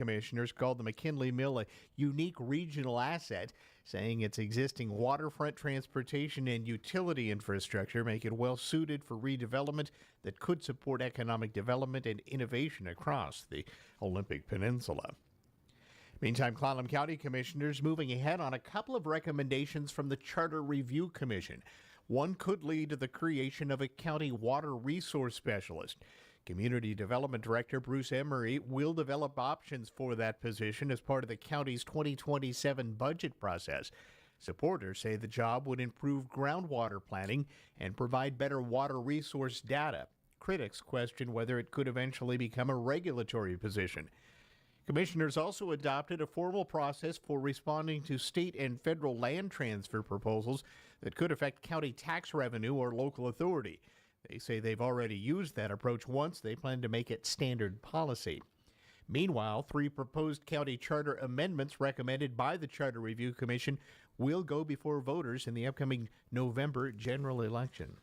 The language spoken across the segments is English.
Commissioners called the McKinley Mill a unique regional asset, saying its existing waterfront transportation and utility infrastructure make it well suited for redevelopment that could support economic development and innovation across the Olympic Peninsula. Meantime, Clallam County Commissioners moving ahead on a couple of recommendations from the Charter Review Commission. One could lead to the creation of a county water resource specialist. Community Development Director Bruce Emery will develop options for that position as part of the county's 2027 budget process. Supporters say the job would improve groundwater planning and provide better water resource data. Critics question whether it could eventually become a regulatory position. Commissioners also adopted a formal process for responding to state and federal land transfer proposals that could affect county tax revenue or local authority. They say they've already used that approach once. They plan to make it standard policy. Meanwhile, 3 proposed county charter amendments recommended by the Charter Review Commission will go before voters in the upcoming November general election.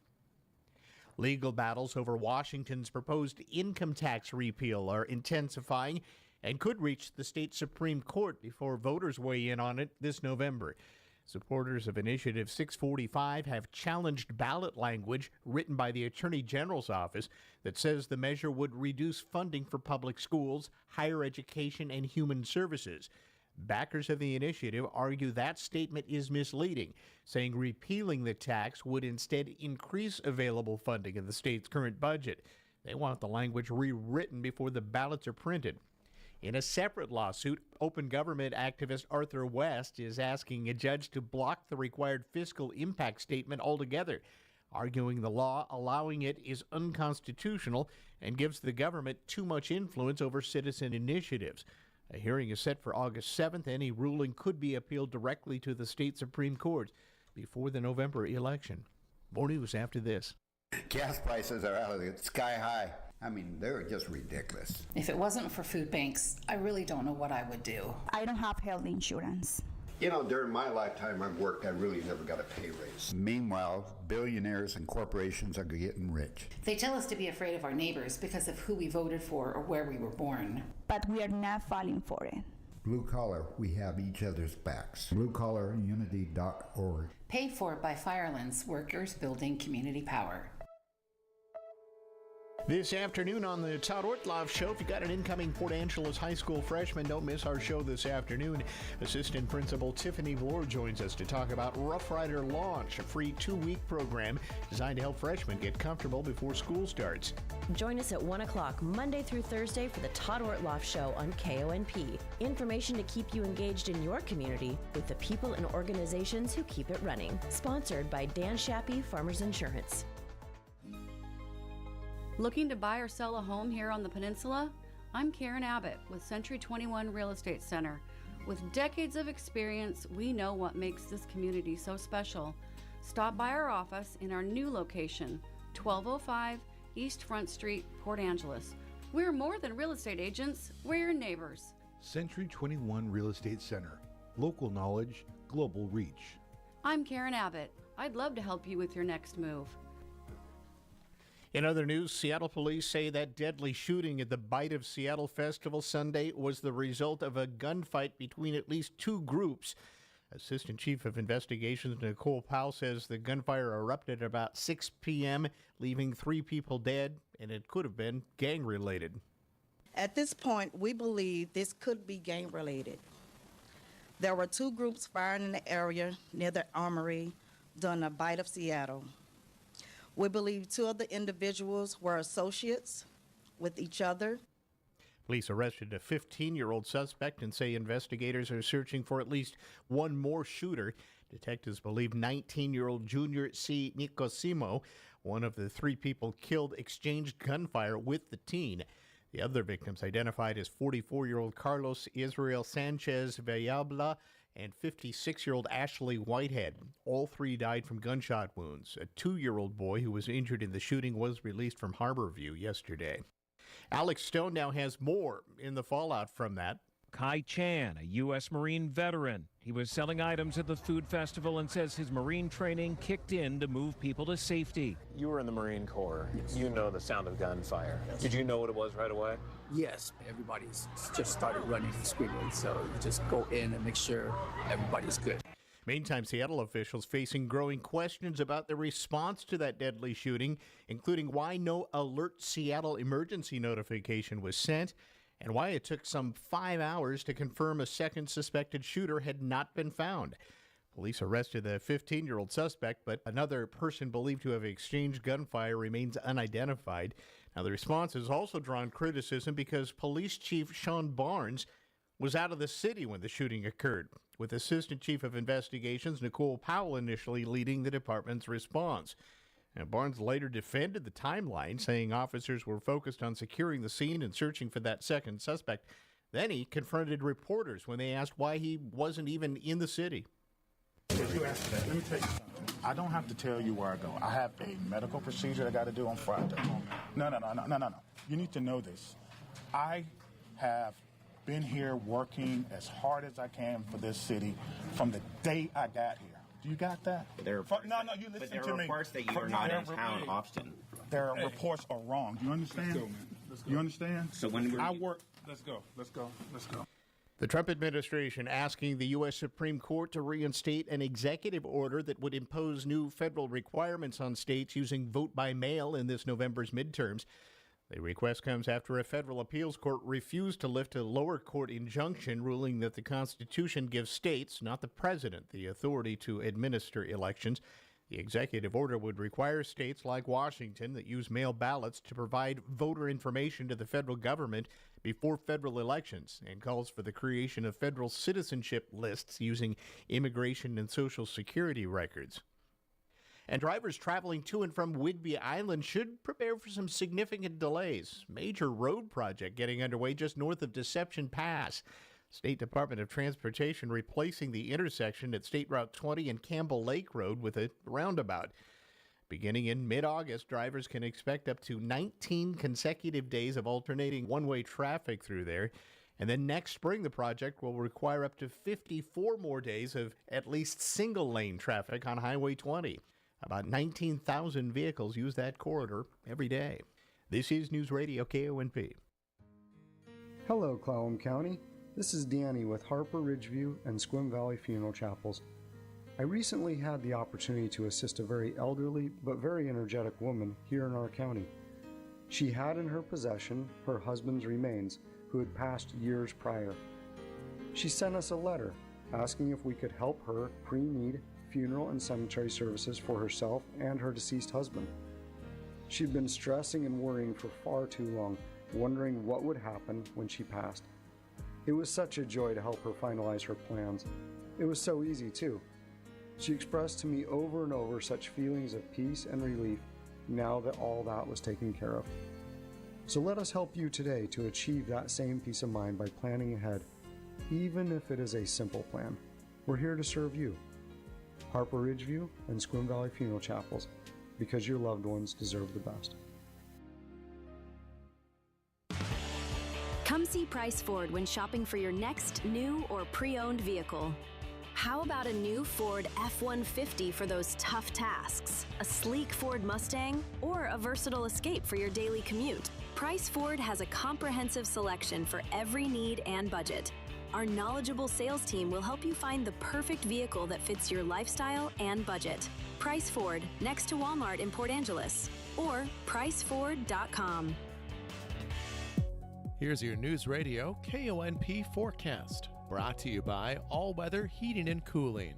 Legal battles over Washington's proposed income tax repeal are intensifying and could reach the state Supreme Court before voters weigh in on it this November. Supporters of Initiative 645 have challenged ballot language written by the Attorney General's office that says the measure would reduce funding for public schools, higher education, and human services. Backers of the initiative argue that statement is misleading, saying repealing the tax would instead increase available funding in the state's current budget. They want the language rewritten before the ballots are printed. In a separate lawsuit, open government activist Arthur West is asking a judge to block the required fiscal impact statement altogether, arguing the law allowing it is unconstitutional and gives the government too much influence over citizen initiatives. A hearing is set for August 7th. Any ruling could be appealed directly to the state Supreme Court before the November election. More news after this. Gas prices are out of the sky high. I mean, they're just ridiculous. If it wasn't for food banks, I really don't know what I would do. I don't have health insurance. You know, during my lifetime I've worked, I really never got a pay raise. Meanwhile, billionaires and corporations are getting rich. They tell us to be afraid of our neighbors because of who we voted for or where we were born. But we are not falling for it. Blue Collar, we have each other's backs. BlueCollarUnity.org. Paid for by Firelands, workers building community power. This afternoon on the Todd Ortloff Show, if you got an incoming Port Angeles High School freshman, don't miss our show this afternoon. Assistant Principal Tiffany Vlore joins us to talk about Rough Rider Launch, a free 2-week program designed to help freshmen get comfortable before school starts. Join us at 1 o'clock Monday through Thursday for the Todd Ortloff Show on KONP. Information to keep you engaged in your community with the people and organizations who keep it running. Sponsored by Dan Shappy, Farmers Insurance. Looking to buy or sell a home here on the peninsula? I'm Karen Abbott with Century 21 Real Estate Center. With decades of experience, we know what makes this community so special. Stop by our office in our new location, 1205 East Front Street, Port Angeles. We're more than real estate agents, we're your neighbors. Century 21 Real Estate Center. Local knowledge, global reach. I'm Karen Abbott. I'd love to help you with your next move. In other news, Seattle police say that deadly shooting at the Bite of Seattle Festival Sunday was the result of a gunfight between at least 2 groups. Assistant Chief of Investigations Nicole Powell says the gunfire erupted at about 6 p.m., leaving 3 people dead, and it could have been gang-related. At this point, we believe this could be gang-related. There were 2 groups firing in the area near the armory during the Bite of Seattle. We believe 2 of the individuals were associates with each other. Police arrested a 15-year-old suspect and say investigators are searching for at least one more shooter. Detectives believe 19-year-old Junior C. Nicosimo, one of the 3 people killed, exchanged gunfire with the teen. The other victims identified as 44-year-old Carlos Israel Sanchez Vallabla and 56-year-old Ashley Whitehead. All 3 died from gunshot wounds. A 2-year-old boy who was injured in the shooting was released from Harborview yesterday. Alex Stone now has more in the fallout from that. Kai Chan, a U.S. Marine veteran. He was selling items at the food festival and says his Marine training kicked in to move people to safety. You were in the Marine Corps. Yes. You know the sound of gunfire. Yes. Did you know what it was right away? Yes. Everybody's just started running and screaming, so you just go in and make sure everybody's good. Meantime, Seattle officials facing growing questions about the response to that deadly shooting, including why no Alert Seattle emergency notification was sent and why it took some 5 hours to confirm a second suspected shooter had not been found. Police arrested the 15-year-old suspect, but another person believed to have exchanged gunfire remains unidentified. Now, the response has also drawn criticism because Police Chief Sean Barnes was out of the city when the shooting occurred, with Assistant Chief of Investigations Nicole Powell initially leading the department's response. Now, Barnes later defended the timeline, saying officers were focused on securing the scene and searching for that second suspect. Then he confronted reporters when they asked why he wasn't even in the city. If you ask that, let me tell you something. I don't have to tell you where I go. I have a medical procedure I got to do on Friday. No. You need to know this. I have been here working as hard as I can for this city from the day I got here. Do you got that? You listen to me. There are reports that you are not in town often. Their reports are wrong. You understand? Let's go, man. Let's go. You understand? So when I work. Let's go. The Trump administration asking the U.S. Supreme Court to reinstate an executive order that would impose new federal requirements on states using vote by mail in this November's midterms. The request comes after a federal appeals court refused to lift a lower court injunction ruling that the Constitution gives states, not the president, the authority to administer elections. The executive order would require states like Washington that use mail ballots to provide voter information to the federal government before federal elections and calls for the creation of federal citizenship lists using immigration and Social Security records. And drivers traveling to and from Whidbey Island should prepare for some significant delays. Major road project getting underway just north of Deception Pass. State Department of Transportation replacing the intersection at State Route 20 and Campbell Lake Road with a roundabout. Beginning in mid-August, drivers can expect up to 19 consecutive days of alternating one-way traffic through there. And then next spring, the project will require up to 54 more days of at least single-lane traffic on Highway 20. About 19,000 vehicles use that corridor every day. This is News Radio KONP. Hello, Clallam County. This is Danny with Harper Ridgeview and Squim Valley Funeral Chapels. I recently had the opportunity to assist a very elderly but very energetic woman here in our county. She had in her possession her husband's remains, who had passed years prior. She sent us a letter asking if we could help her pre-need funeral and cemetery services for herself and her deceased husband. She'd been stressing and worrying for far too long, wondering what would happen when she passed. It was such a joy to help her finalize her plans. It was so easy, too. She expressed to me over and over such feelings of peace and relief now that all that was taken care of. So let us help you today to achieve that same peace of mind by planning ahead, even if it is a simple plan. We're here to serve you. Harper Ridgeview and Squim Valley Funeral Chapels, because your loved ones deserve the best. Come see Price Ford when shopping for your next new or pre-owned vehicle. How about a new Ford F-150 for those tough tasks, a sleek Ford Mustang, or a versatile Escape for your daily commute? Price Ford has a comprehensive selection for every need and budget. Our knowledgeable sales team will help you find the perfect vehicle that fits your lifestyle and budget. Price Ford, next to Walmart in Port Angeles, or priceford.com. Here's your News Radio KONP forecast, brought to you by All Weather Heating and Cooling.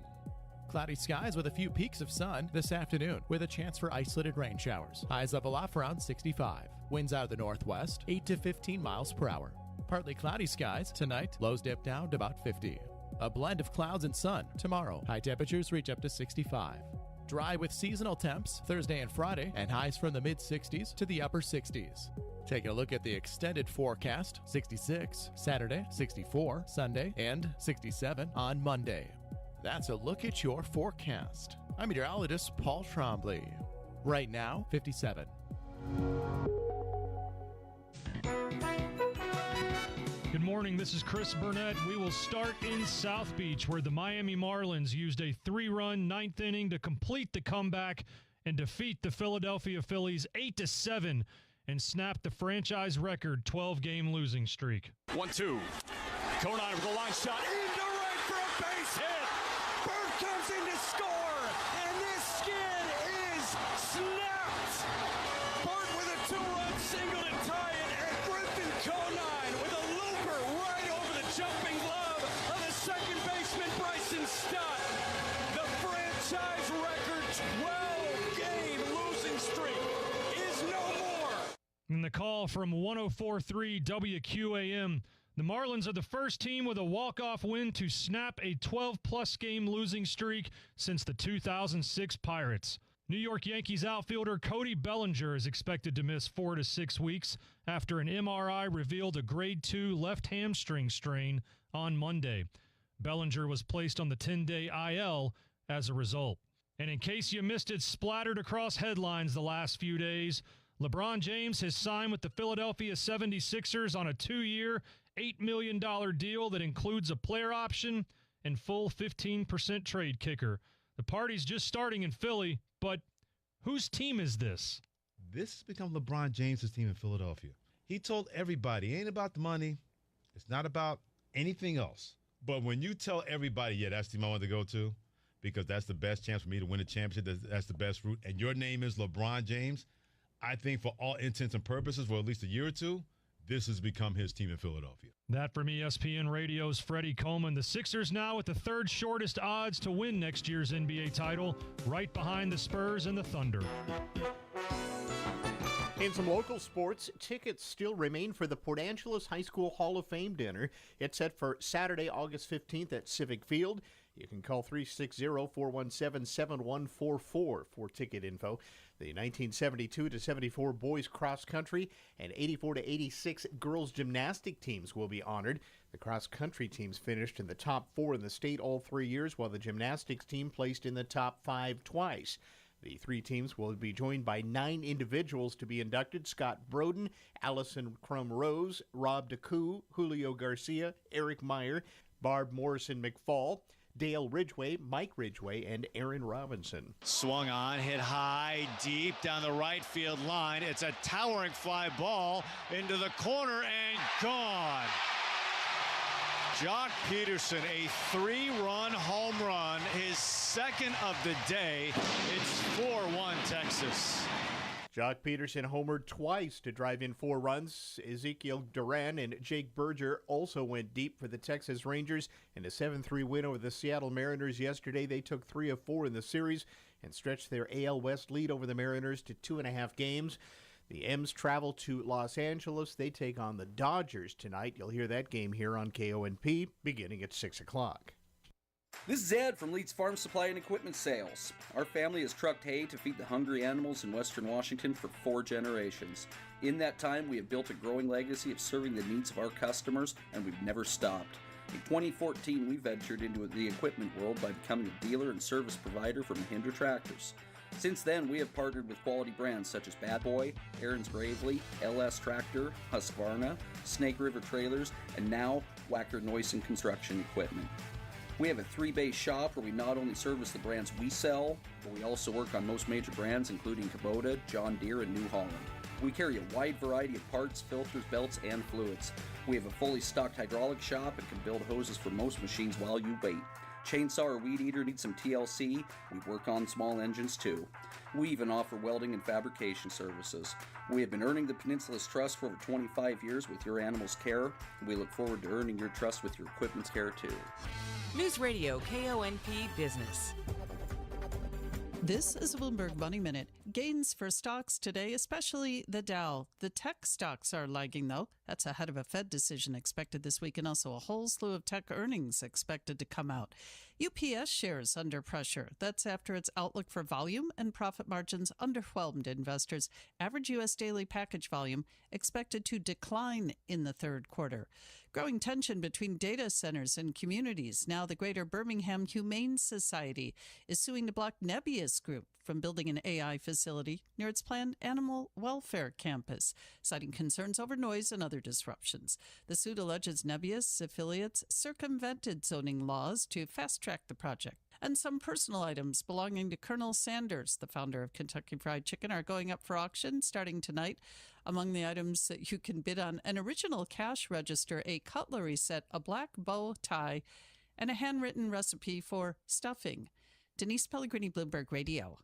Cloudy skies with a few peaks of sun this afternoon, with a chance for isolated rain showers. Highs level off around 65. Winds out of the northwest, 8 to 15 miles per hour. Partly cloudy skies tonight, lows dip down to about 50. A blend of clouds and sun tomorrow. High temperatures reach up to 65. Dry with seasonal temps Thursday and Friday, and highs from the mid-60s to the upper 60s. Taking a look at the extended forecast, 66 Saturday, 64 Sunday, and 67 on Monday. That's a look at your forecast. I'm meteorologist Paul Trombley. Right now, 57. Good morning, this is Chris Burnett. We will start in South Beach, where the Miami Marlins used a 3-run ninth inning to complete the comeback and defeat the Philadelphia Phillies 8-7 and snap the franchise record 12-game losing streak. 1-2. Konp with a line shot into right for a base hit. Bird comes in to score, and this skid is snapped. Bird with a 2-run single to tie it, and Griffin Konp with a looper right over the jumping glove of the second baseman Bryson Stott. The franchise record 12-game losing streak is no more. In the call from 104.3 WQAM, the Marlins are the first team with a walk-off win to snap a 12-plus game losing streak since the 2006 Pirates. New York Yankees outfielder Cody Bellinger is expected to miss 4 to 6 weeks after an MRI revealed a grade 2 left hamstring strain on Monday. Bellinger was placed on the 10-day IL as a result. And in case you missed it splattered across headlines the last few days, LeBron James has signed with the Philadelphia 76ers on a 2-year, $8 million deal that includes a player option and full 15% trade kicker. The party's just starting in Philly, but whose team is this? This has become LeBron James' team in Philadelphia. He told everybody, it ain't about the money. It's not about anything else. But when you tell everybody, yeah, that's the team I want to go to because that's the best chance for me to win a championship, that's the best route, and your name is LeBron James, I think for all intents and purposes, for at least a year or two, this has become his team in Philadelphia. That from ESPN Radio's Freddie Coleman. The Sixers now with the third shortest odds to win next year's NBA title, right behind the Spurs and the Thunder. In some local sports, tickets still remain for the Port Angeles High School Hall of Fame dinner. It's set for Saturday, August 15th at Civic Field. You can call 360-417-7144 for ticket info. The 1972-74 boys cross country and 84-86 girls gymnastic teams will be honored. The cross country teams finished in the top 4 in the state all 3 years, while the gymnastics team placed in the top 5 twice. The 3 teams will be joined by 9 individuals to be inducted: Scott Broden, Allison Crum-Rose, Rob DeCoux, Julio Garcia, Eric Meyer, Barb Morrison-McFall, Dale Ridgway, Mike Ridgway, and Aaron Robinson. Swung on, hit high, deep down the right field line. It's a towering fly ball into the corner and gone. Jock Peterson, a 3-run home run, his second of the day. It's 4-1 Texas. Jock Peterson homered twice to drive in 4 runs. Ezekiel Duran and Jake Berger also went deep for the Texas Rangers in a 7-3 win over the Seattle Mariners yesterday. They took 3 of 4 in the series and stretched their AL West lead over the Mariners to 2.5 games. The M's travel to Los Angeles. They take on the Dodgers tonight. You'll hear that game here on KONP beginning at 6 o'clock. This is Ed from Leeds Farm Supply and Equipment Sales. Our family has trucked hay to feed the hungry animals in Western Washington for 4 generations. In that time, we have built a growing legacy of serving the needs of our customers, and we've never stopped. In 2014, we ventured into the equipment world by becoming a dealer and service provider for Mahindra Tractors. Since then, we have partnered with quality brands such as Bad Boy, Aaron's Gravely, LS Tractor, Husqvarna, Snake River Trailers, and now Wacker Noyson Construction Equipment. We have a 3-base shop where we not only service the brands we sell, but we also work on most major brands including Kubota, John Deere, and New Holland. We carry a wide variety of parts, filters, belts, and fluids. We have a fully stocked hydraulic shop and can build hoses for most machines while you wait. Chainsaw or weed eater needs some TLC, we work on small engines too. We even offer welding and fabrication services. We have been earning the Peninsula's trust for over 25 years with your animal's care. We look forward to earning your trust with your equipment's care too. News Radio KONP Business. This is a Bloomberg Money Minute. Gains for stocks today, especially the Dow. The tech stocks are lagging, though. That's ahead of a Fed decision expected this week and also a whole slew of tech earnings expected to come out. UPS shares under pressure. That's after its outlook for volume and profit margins underwhelmed investors. Average U.S. daily package volume expected to decline in the third quarter. Growing tension between data centers and communities. Now, the Greater Birmingham Humane Society is suing to block Nebius Group from building an AI facility near its planned animal welfare campus, citing concerns over noise and other disruptions. The suit alleges Nebius affiliates circumvented zoning laws to fast-track the project. And some personal items belonging to Colonel Sanders, the founder of Kentucky Fried Chicken, are going up for auction starting tonight. Among the items that you can bid on, an original cash register, a cutlery set, a black bow tie, and a handwritten recipe for stuffing. Denise Pellegrini, Bloomberg Radio.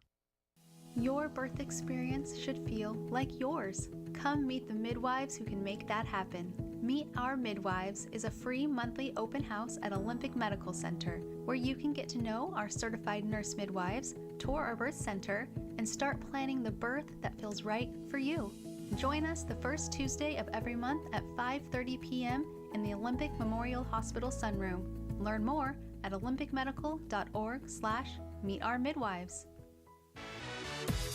Your birth experience should feel like yours. Come meet the midwives who can make that happen. Meet Our Midwives is a free monthly open house at Olympic Medical Center where you can get to know our certified nurse midwives, tour our birth center, and start planning the birth that feels right for you. Join us the first Tuesday of every month at 5:30 p.m. in the Olympic Memorial Hospital Sunroom. Learn more at olympic.org/meetourmidwives.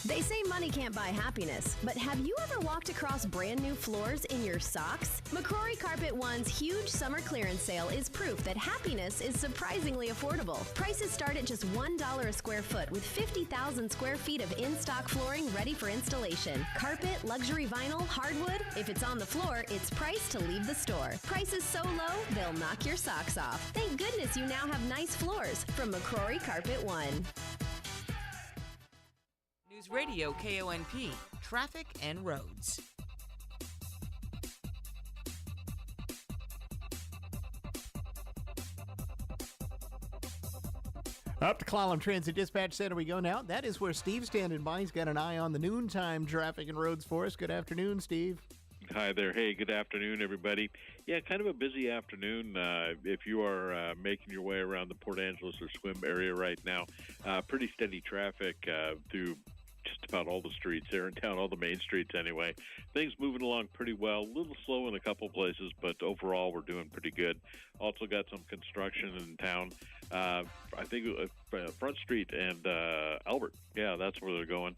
They say money can't buy happiness, but have you ever walked across brand new floors in your socks? McCrory Carpet One's huge summer clearance sale is proof that happiness is surprisingly affordable. Prices start at just $1 a square foot with 50,000 square feet of in-stock flooring ready for installation. Carpet, luxury vinyl, hardwood, if it's on the floor, it's priced to leave the store. Prices so low, they'll knock your socks off. Thank goodness you now have nice floors from McCrory Carpet One. News Radio KONP, Traffic and Roads. Up to Clallam Transit Dispatch Center we go now. That is where Steve's standing by. He's got an eye on the noontime traffic and roads for us. Good afternoon, Steve. Hi there. Hey, good afternoon, everybody. Yeah, kind of a busy afternoon if you are making your way around the Port Angeles or Sequim area right now. Pretty steady traffic through just about all the streets there in town, all the main streets anyway. Things moving along pretty well. A little slow in a couple places, but overall we're doing pretty good. Also got some construction in town. I think Front Street and Albert. Yeah, that's where they're going.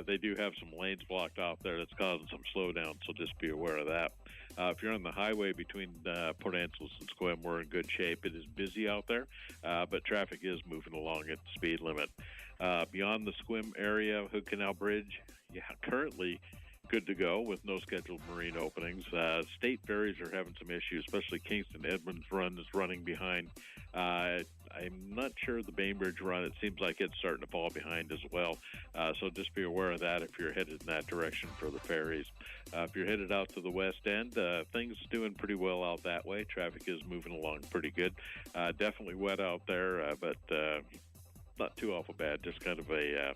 They do have some lanes blocked off there that's causing some slowdown, so just be aware of that. If you're on the highway between Port Angeles and Sequim, we're in good shape. It is busy out there, but traffic is moving along at the speed limit. Beyond the Sequim area, Hood Canal Bridge, currently good to go with no scheduled marine openings. State ferries are having some issues, especially Kingston-Edmonds run is running behind. I'm not sure the Bainbridge run. It seems like it's starting to fall behind as well. So just be aware of that if you're headed in that direction for the ferries. If you're headed out to the west end, things doing pretty well out that way. Traffic is moving along pretty good. Definitely wet out there, but not too awful bad. Just kind of a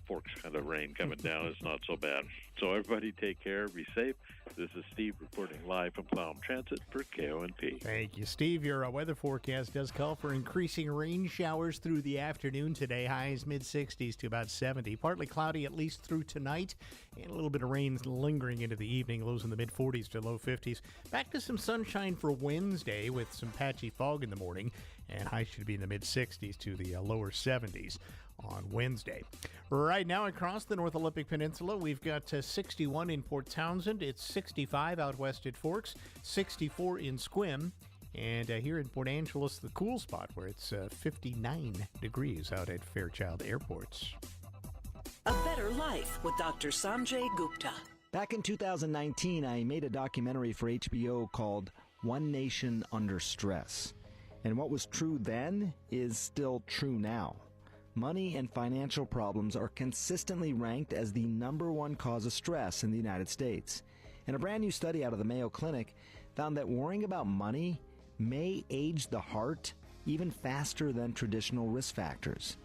forks kind of rain coming down. It's not so bad. So everybody take care. Be safe. This is Steve reporting live from Clallam Transit for KONP. Thank you, Steve. Your weather forecast does call for increasing rain showers through the afternoon today. Highs mid-60s to about 70. Partly cloudy at least through tonight, and a little bit of rain lingering into the evening. Lows in the mid-40s to low 50s. Back to some sunshine for Wednesday with some patchy fog in the morning, and highs should be in the mid-60s to the lower 70s on Wednesday. Right now across the North Olympic Peninsula, we've got 61 in Port Townsend. It's 65 out west at Forks, 64 in Sequim, and here in Port Angeles, the cool spot where it's 59 degrees out at Fairchild Airports. A Better Life with Dr. Sanjay Gupta. Back in 2019, I made a documentary for HBO called One Nation Under Stress. And what was true then is still true now. Money and financial problems are consistently ranked as the #1 cause of stress in the United States. And a brand new study out of the Mayo Clinic found that worrying about money may age the heart even faster than traditional risk factors.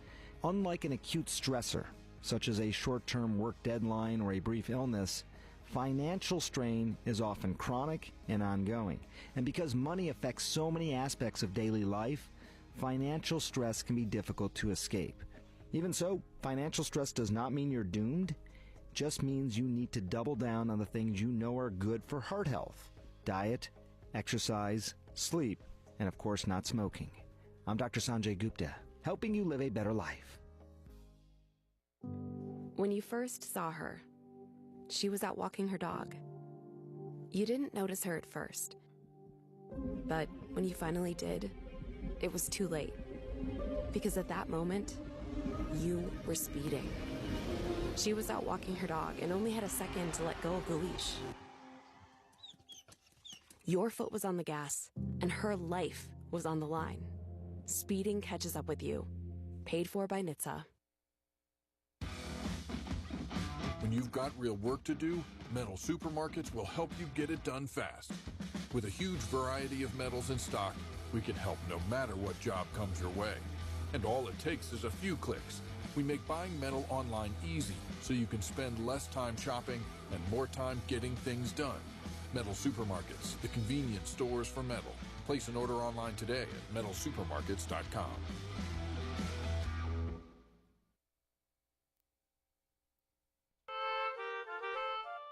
Unlike an acute stressor, such as a short-term work deadline or a brief illness, financial strain is often chronic and ongoing. And because money affects so many aspects of daily life, financial stress can be difficult to escape. Even so, financial stress does not mean you're doomed. It just means you need to double down on the things you know are good for heart health: diet, exercise, sleep, and of course not smoking. I'm Dr. Sanjay Gupta, helping you live a better life. When you first saw her, she was out walking her dog. You didn't notice her at first. But when you finally did, it was too late. Because at that moment, you were speeding. She was out walking her dog and only had a second to let go of the leash. Your foot was on the gas, and her life was on the line. Speeding catches up with you. Paid for by NHTSA. When you've got real work to do, Metal Supermarkets will help you get it done fast. With a huge variety of metals in stock, we can help no matter what job comes your way. And all it takes is a few clicks. We make buying metal online easy, so you can spend less time shopping and more time getting things done. Metal Supermarkets, the convenience stores for metal. Place an order online today at metalsupermarkets.com.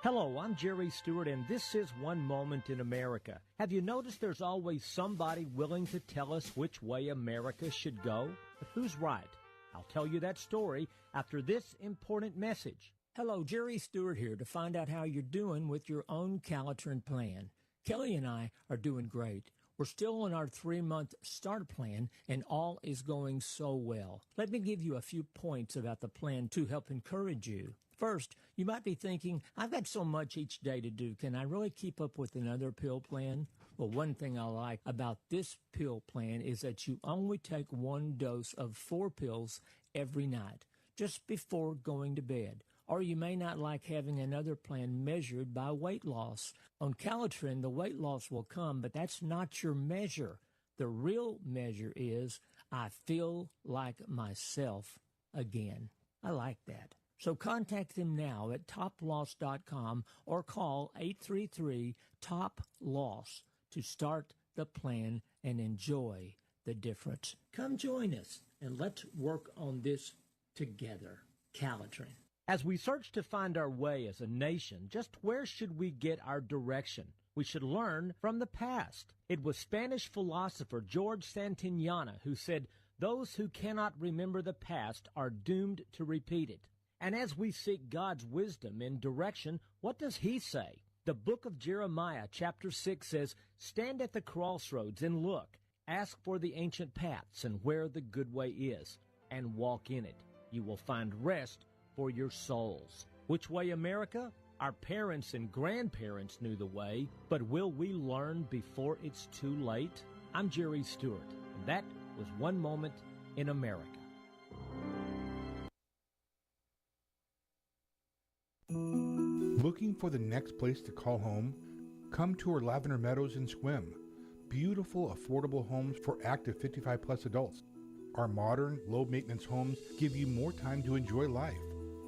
Hello, I'm Jerry Stewart, and this is One Moment in America. Have you noticed there's always somebody willing to tell us which way America should go? But who's right? I'll tell you that story after this important message. Hello, Jerry Stewart here to find out how you're doing with your own Calitrin plan. Kelly and I are doing great. We're still on our 3-month start plan, and all is going so well. Let me give you a few points about the plan to help encourage you. First, you might be thinking, I've got so much each day to do. Can I really keep up with another pill plan? Well, one thing I like about this pill plan is that you only take 1 dose of 4 pills every night, just before going to bed. Or you may not like having another plan measured by weight loss. On Calitrin, the weight loss will come, but that's not your measure. The real measure is, I feel like myself again. I like that. So contact them now at toploss.com or call 833-TOP-LOSS to start the plan and enjoy the difference. Come join us and let's work on this together. Calitrin. As we search to find our way as a nation, just where should we get our direction? We should learn from the past. It was Spanish philosopher George Santayana who said, "Those who cannot remember the past are doomed to repeat it." And as we seek God's wisdom and direction, what does he say? The book of Jeremiah, chapter 6 says, "Stand at the crossroads and look. Ask for the ancient paths and where the good way is, and walk in it. You will find rest for your souls." Which way, America? Our parents and grandparents knew the way, but will we learn before it's too late? I'm Jerry Stewart, and that was One Moment in America. Looking for the next place to call home? Come tour Lavender Meadows and Swim. Beautiful, affordable homes for active 55-plus adults. Our modern, low-maintenance homes give you more time to enjoy life.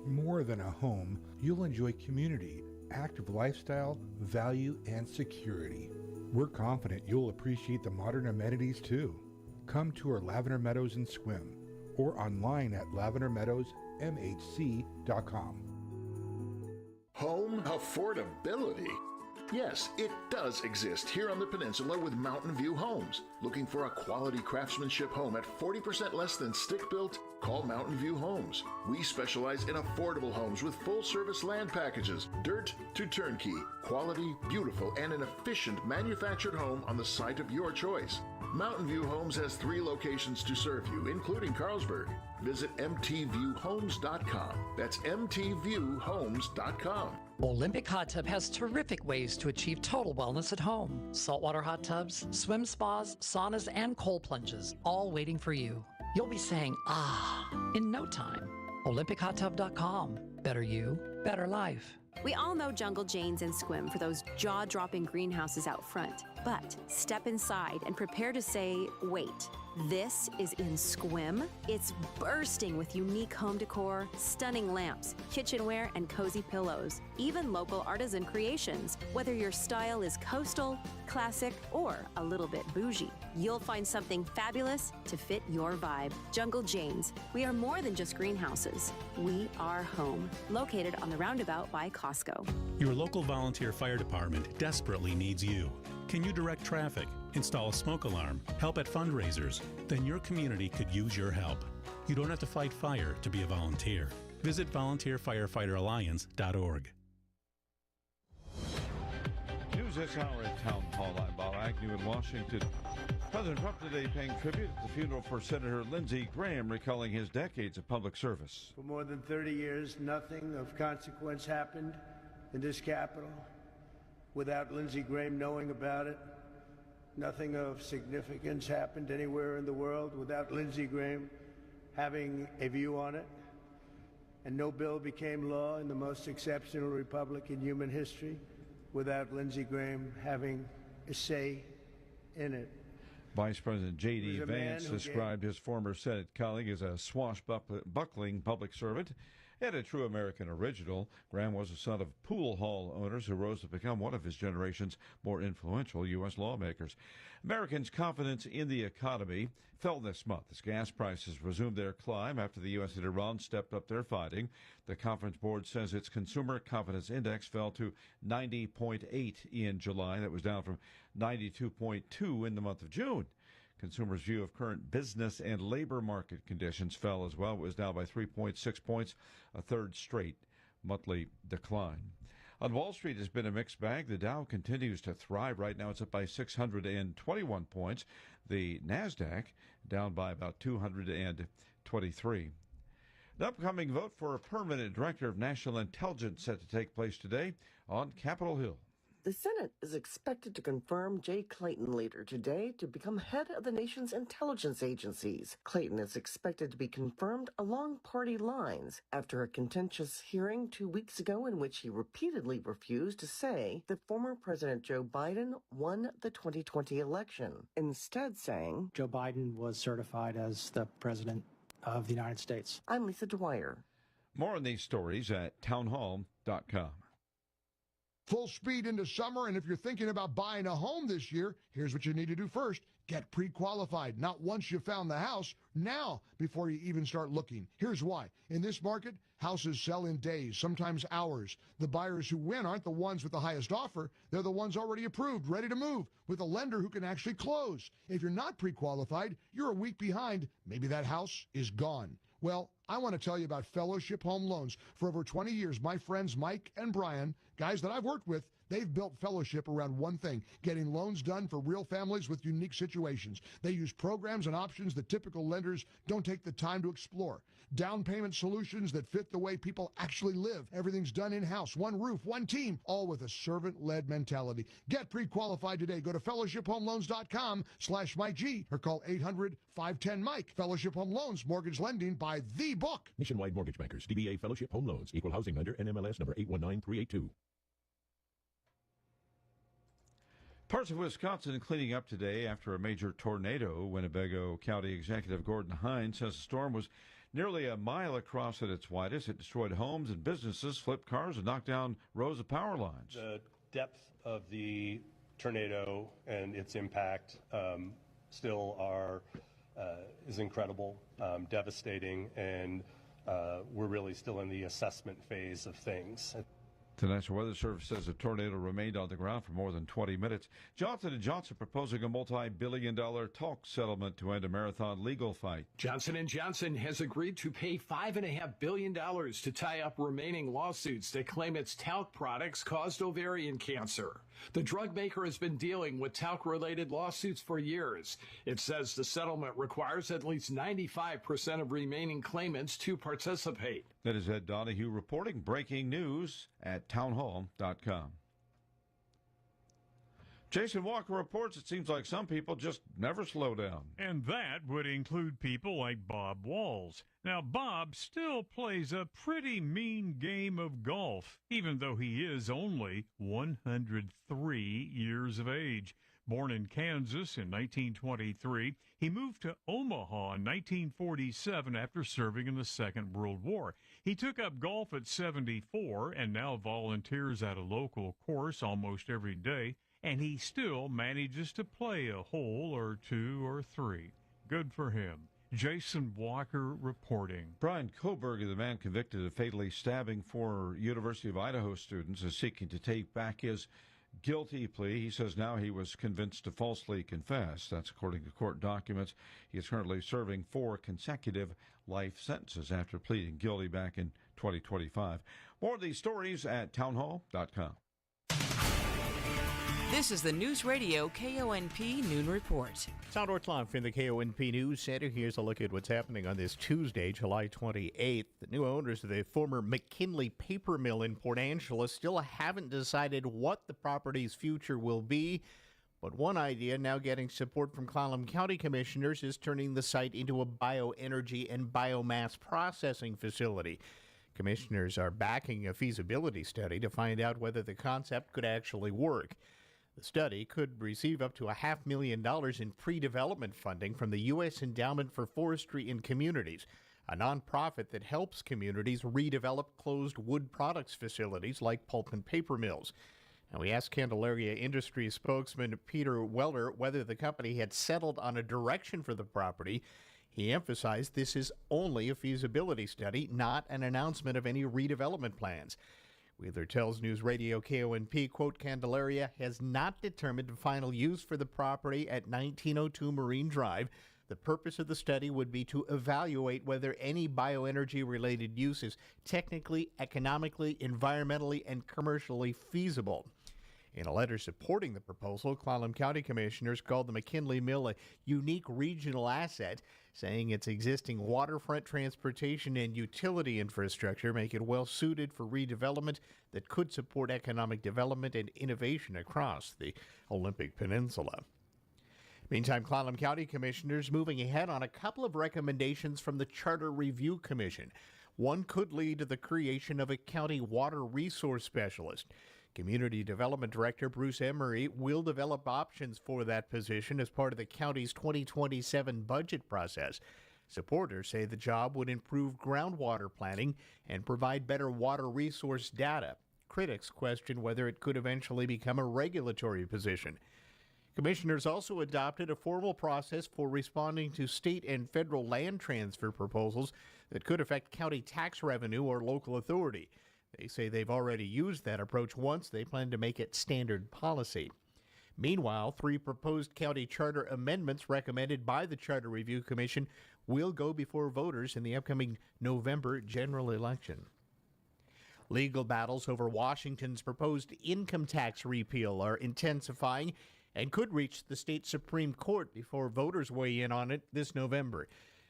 More than a home, you'll enjoy community, active lifestyle, value, and security. We're confident you'll appreciate the modern amenities too. Come tour Lavender Meadows and Swim or online at lavendermeadowsmhc.com. Home affordability? Yes, it does exist here on the peninsula with Mountain View Homes. Looking for a quality craftsmanship home at 40% less than stick-built? Call Mountain View Homes. We specialize in affordable homes with full-service land packages, dirt to turnkey, quality, beautiful, and an efficient manufactured home on the site of your choice. Mountain View Homes has 3 locations to serve you, including Carlsberg. Visit mtviewhomes.com. That's mtviewhomes.com. Olympic Hot Tub has terrific ways to achieve total wellness at home. Saltwater hot tubs, swim spas, saunas, and cold plunges, all waiting for you. You'll be saying, ah, in no time. OlympicHotTub.com. Better you, better life. We all know Jungle Jane's and Squim for those jaw-dropping greenhouses out front. But step inside and prepare to say, wait, this is in Squim? It's bursting with unique home decor, stunning lamps, kitchenware, and cozy pillows. Even local artisan creations. Whether your style is coastal, classic, or a little bit bougie, you'll find something fabulous to fit your vibe. Jungle Jane's. We are more than just greenhouses. We are home. Located on the roundabout by Costco. Your local volunteer fire department desperately needs you. Can you direct traffic, install a smoke alarm, help at fundraisers? Then your community could use your help. You don't have to fight fire to be a volunteer. Visit volunteerfirefighteralliance.org. News this hour at Town Hall. I'm Bob Agnew in Washington. President Trump today paying tribute at the funeral for Senator Lindsey Graham, recalling his decades of public service. For more than 30 years, nothing of consequence happened in this Capitol without Lindsey Graham knowing about it. Nothing of significance happened anywhere in the world without Lindsey Graham having a view on it. And no bill became law in the most exceptional republic in human history without Lindsey Graham having a say in it. Vice President J.D. Vance described his former Senate colleague as a swashbuckling public servant and a true American original. Graham was the son of pool hall owners who rose to become one of his generation's more influential U.S. lawmakers. Americans' confidence in the economy fell this month as gas prices resumed their climb after the U.S. and Iran stepped up their fighting. The Conference Board says its Consumer Confidence Index fell to 90.8 in July. That was down from 92.2 in the month of June. Consumers' view of current business and labor market conditions fell as well. It was down by 3.6 points, a third straight monthly decline. On Wall Street, it's been a mixed bag. The Dow continues to thrive. Right now, it's up by 621 points. The NASDAQ down by about 223. The upcoming vote for a permanent director of national intelligence set to take place today on Capitol Hill. The Senate is expected to confirm Jay Clayton later today to become head of the nation's intelligence agencies. Clayton is expected to be confirmed along party lines after a contentious hearing 2 weeks ago in which he repeatedly refused to say that former President Joe Biden won the 2020 election, instead saying, Joe Biden was certified as the president of the United States. I'm Lisa Dwyer. More on these stories at townhall.com. Full speed into summer, and if you're thinking about buying a home this year, here's what you need to do first. Get pre-qualified, not once you found the house, now before you even start looking. Here's why. In this market, houses sell in days, sometimes hours. The buyers who win aren't the ones with the highest offer. They're the ones already approved, ready to move, with a lender who can actually close. If you're not pre-qualified, you're a week behind. Maybe that house is gone. Well, I want to tell you about Fellowship Home Loans. For over 20 years, my friends Mike and Brian, guys that I've worked with, they've built Fellowship around one thing, getting loans done for real families with unique situations. They use programs and options that typical lenders don't take the time to explore. Down payment solutions that fit the way people actually live. Everything's done in-house, one roof, one team, all with a servant-led mentality. Get pre-qualified today. Go to fellowshiphomeloans.com/MikeG or call 800-510-MIKE. Fellowship Home Loans, mortgage lending by the book. Nationwide Mortgage Bankers, DBA Fellowship Home Loans, Equal Housing Lender, NMLS number 819382. Parts of Wisconsin cleaning up today after a major tornado. Winnebago County Executive Gordon Hines says the storm was nearly a mile across at its widest. It destroyed homes and businesses, flipped cars, and knocked down rows of power lines. The depth of the tornado and its impact still is incredible, devastating, and we're really still in the assessment phase of things. The National Weather Service says the tornado remained on the ground for more than 20 minutes. Johnson & Johnson proposing a multi-billion-dollar talk settlement to end a marathon legal fight. Johnson & Johnson has agreed to pay $5.5 billion to tie up remaining lawsuits that claim its talc products caused ovarian cancer. The drug maker has been dealing with talc-related lawsuits for years. It says the settlement requires at least 95% of remaining claimants to participate. That is Ed Donahue reporting breaking news at townhall.com. Jason Walker reports it seems like some people just never slow down. And that would include people like Bob Walls. Now, Bob still plays a pretty mean game of golf, even though he is only 103 years of age. Born in Kansas in 1923, he moved to Omaha in 1947 after serving in the Second World War. He took up golf at 74 and now volunteers at a local course almost every day, and he still manages to play a hole or two or three. Good for him. Jason Walker reporting. Brian Koberg, the man convicted of fatally stabbing four University of Idaho students, is seeking to take back his guilty plea. He says now he was convinced to falsely confess. That's according to court documents. He is currently serving 4 consecutive life sentences after pleading guilty back in 2025. More of these stories at townhall.com. This is the News Radio KONP Noon Report. Sound Ortloff from the KONP News Center. Here's a look at what's happening on this Tuesday, July 28th. The new owners of the former McKinley paper mill in Port Angeles still haven't decided what the property's future will be. But one idea now getting support from Clallam County commissioners is turning the site into a bioenergy and biomass processing facility. Commissioners are backing a feasibility study to find out whether the concept could actually work. The study could receive up to $500,000 in pre-development funding from the U.S. Endowment for Forestry and Communities, a nonprofit that helps communities redevelop closed wood products facilities like pulp and paper mills. Now, we asked Candelaria Industries spokesman Peter Weller whether the company had settled on a direction for the property. He emphasized this is only a feasibility study, not an announcement of any redevelopment plans. Wheeler tells News Radio KONP, quote, Candelaria has not determined the final use for the property at 1902 Marine Drive. The purpose of the study would be to evaluate whether any bioenergy-related use is technically, economically, environmentally, and commercially feasible. In a letter supporting the proposal, Clallam County commissioners called the McKinley Mill a unique regional asset, saying its existing waterfront transportation and utility infrastructure make it well suited for redevelopment that could support economic development and innovation across the Olympic Peninsula. Meantime, Clallam County commissioners moving ahead on a couple of recommendations from the Charter Review Commission. One could lead to the creation of a county water resource specialist. Community Development Director Bruce Emery will develop options for that position as part of the county's 2027 budget process. Supporters say the job would improve groundwater planning and provide better water resource data. Critics question whether it could eventually become a regulatory position. Commissioners also adopted a formal process for responding to state and federal land transfer proposals that could affect county tax revenue or local authority. They say they've already used that approach once. They plan to make it standard policy. Meanwhile, 3 proposed county charter amendments recommended by the Charter Review Commission will go before voters in the upcoming November general election. Legal battles over Washington's proposed income tax repeal are intensifying and could reach the state Supreme Court before voters weigh in on it this November.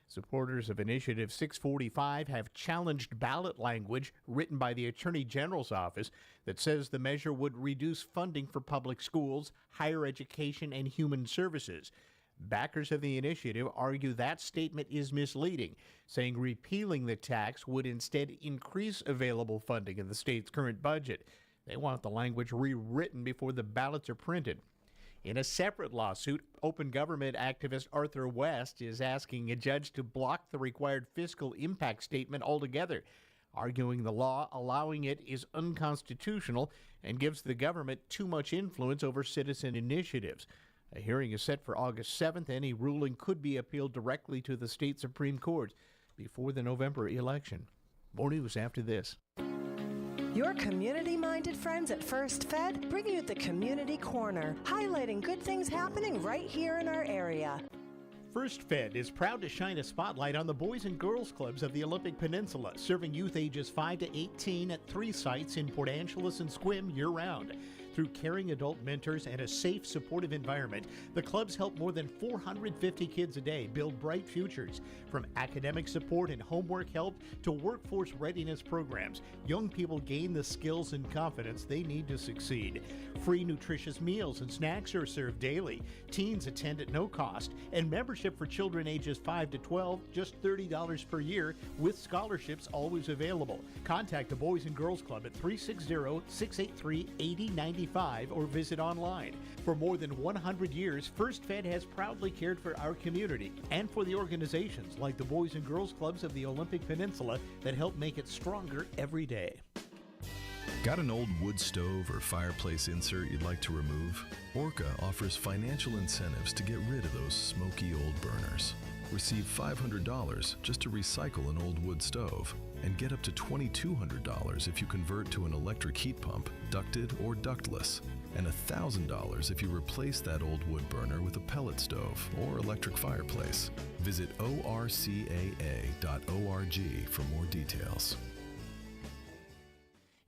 Supporters of Initiative 645 have challenged ballot language written by the Attorney General's office that says the measure would reduce funding for public schools, higher education, and human services. Backers of the initiative argue that statement is misleading, saying repealing the tax would instead increase available funding in the state's current budget. They want the language rewritten before the ballots are printed. In a separate lawsuit, open government activist Arthur West is asking a judge to block the required fiscal impact statement altogether, arguing the law allowing it is unconstitutional and gives the government too much influence over citizen initiatives. A hearing is set for August 7th. Any ruling could be appealed directly to the state Supreme Court before the November election. More news after this. Your community-minded friends at First Fed bring you the Community Corner, highlighting good things happening right here in our area. First Fed is proud to shine a spotlight on the Boys and Girls Clubs of the Olympic Peninsula, serving youth ages 5 to 18 at 3 sites in Port Angeles and Sequim year-round. Through caring adult mentors and a safe, supportive environment, the clubs help more than 450 kids a day build bright futures. From academic support and homework help to workforce readiness programs, young people gain the skills and confidence they need to succeed. Free nutritious meals and snacks are served daily. Teens attend at no cost, and membership for children ages 5 to 12, just $30 per year, with scholarships always available. Contact the Boys and Girls Club at 360-683-8095 or visit online. For more than 100 years, First Fed has proudly cared for our community and for the organizations like the Boys and Girls Clubs of the Olympic Peninsula that help make it stronger every day. Got an old wood stove or fireplace insert you'd like to remove? Orca offers financial incentives to get rid of those smoky old burners. Receive $500 just to recycle an old wood stove, and get up to $2,200 if you convert to an electric heat pump, ducted or ductless, and $1,000 if you replace that old wood burner with a pellet stove or electric fireplace. Visit orcaa.org for more details.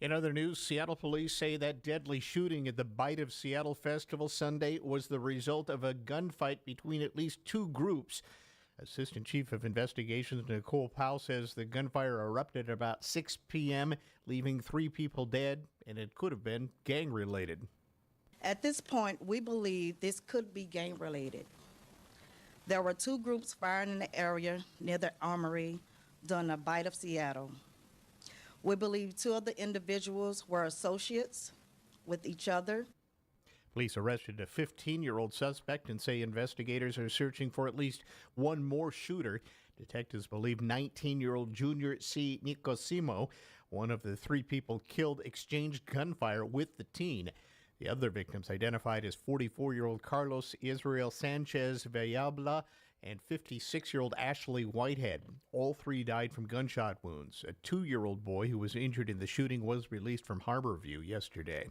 In other news, Seattle police say that deadly shooting at the Bite of Seattle Festival Sunday was the result of a gunfight between at least two groups. Assistant Chief of Investigations Nicole Powell says the gunfire erupted at about 6 p.m., leaving 3 people dead, and it could have been gang-related. At this point, we believe this could be gang-related. There were 2 groups firing in the area near the armory during the Bite of Seattle. We believe 2 of the individuals were associates with each other. Police arrested a 15-year-old suspect and say investigators are searching for at least one more shooter. Detectives believe 19-year-old Junior C. Nicosimo, one of the 3 people killed, exchanged gunfire with the teen. The other victims identified as 44-year-old Carlos Israel Sanchez Vallabla and 56-year-old Ashley Whitehead. All 3 died from gunshot wounds. A 2-year-old boy who was injured in the shooting was released from Harborview yesterday.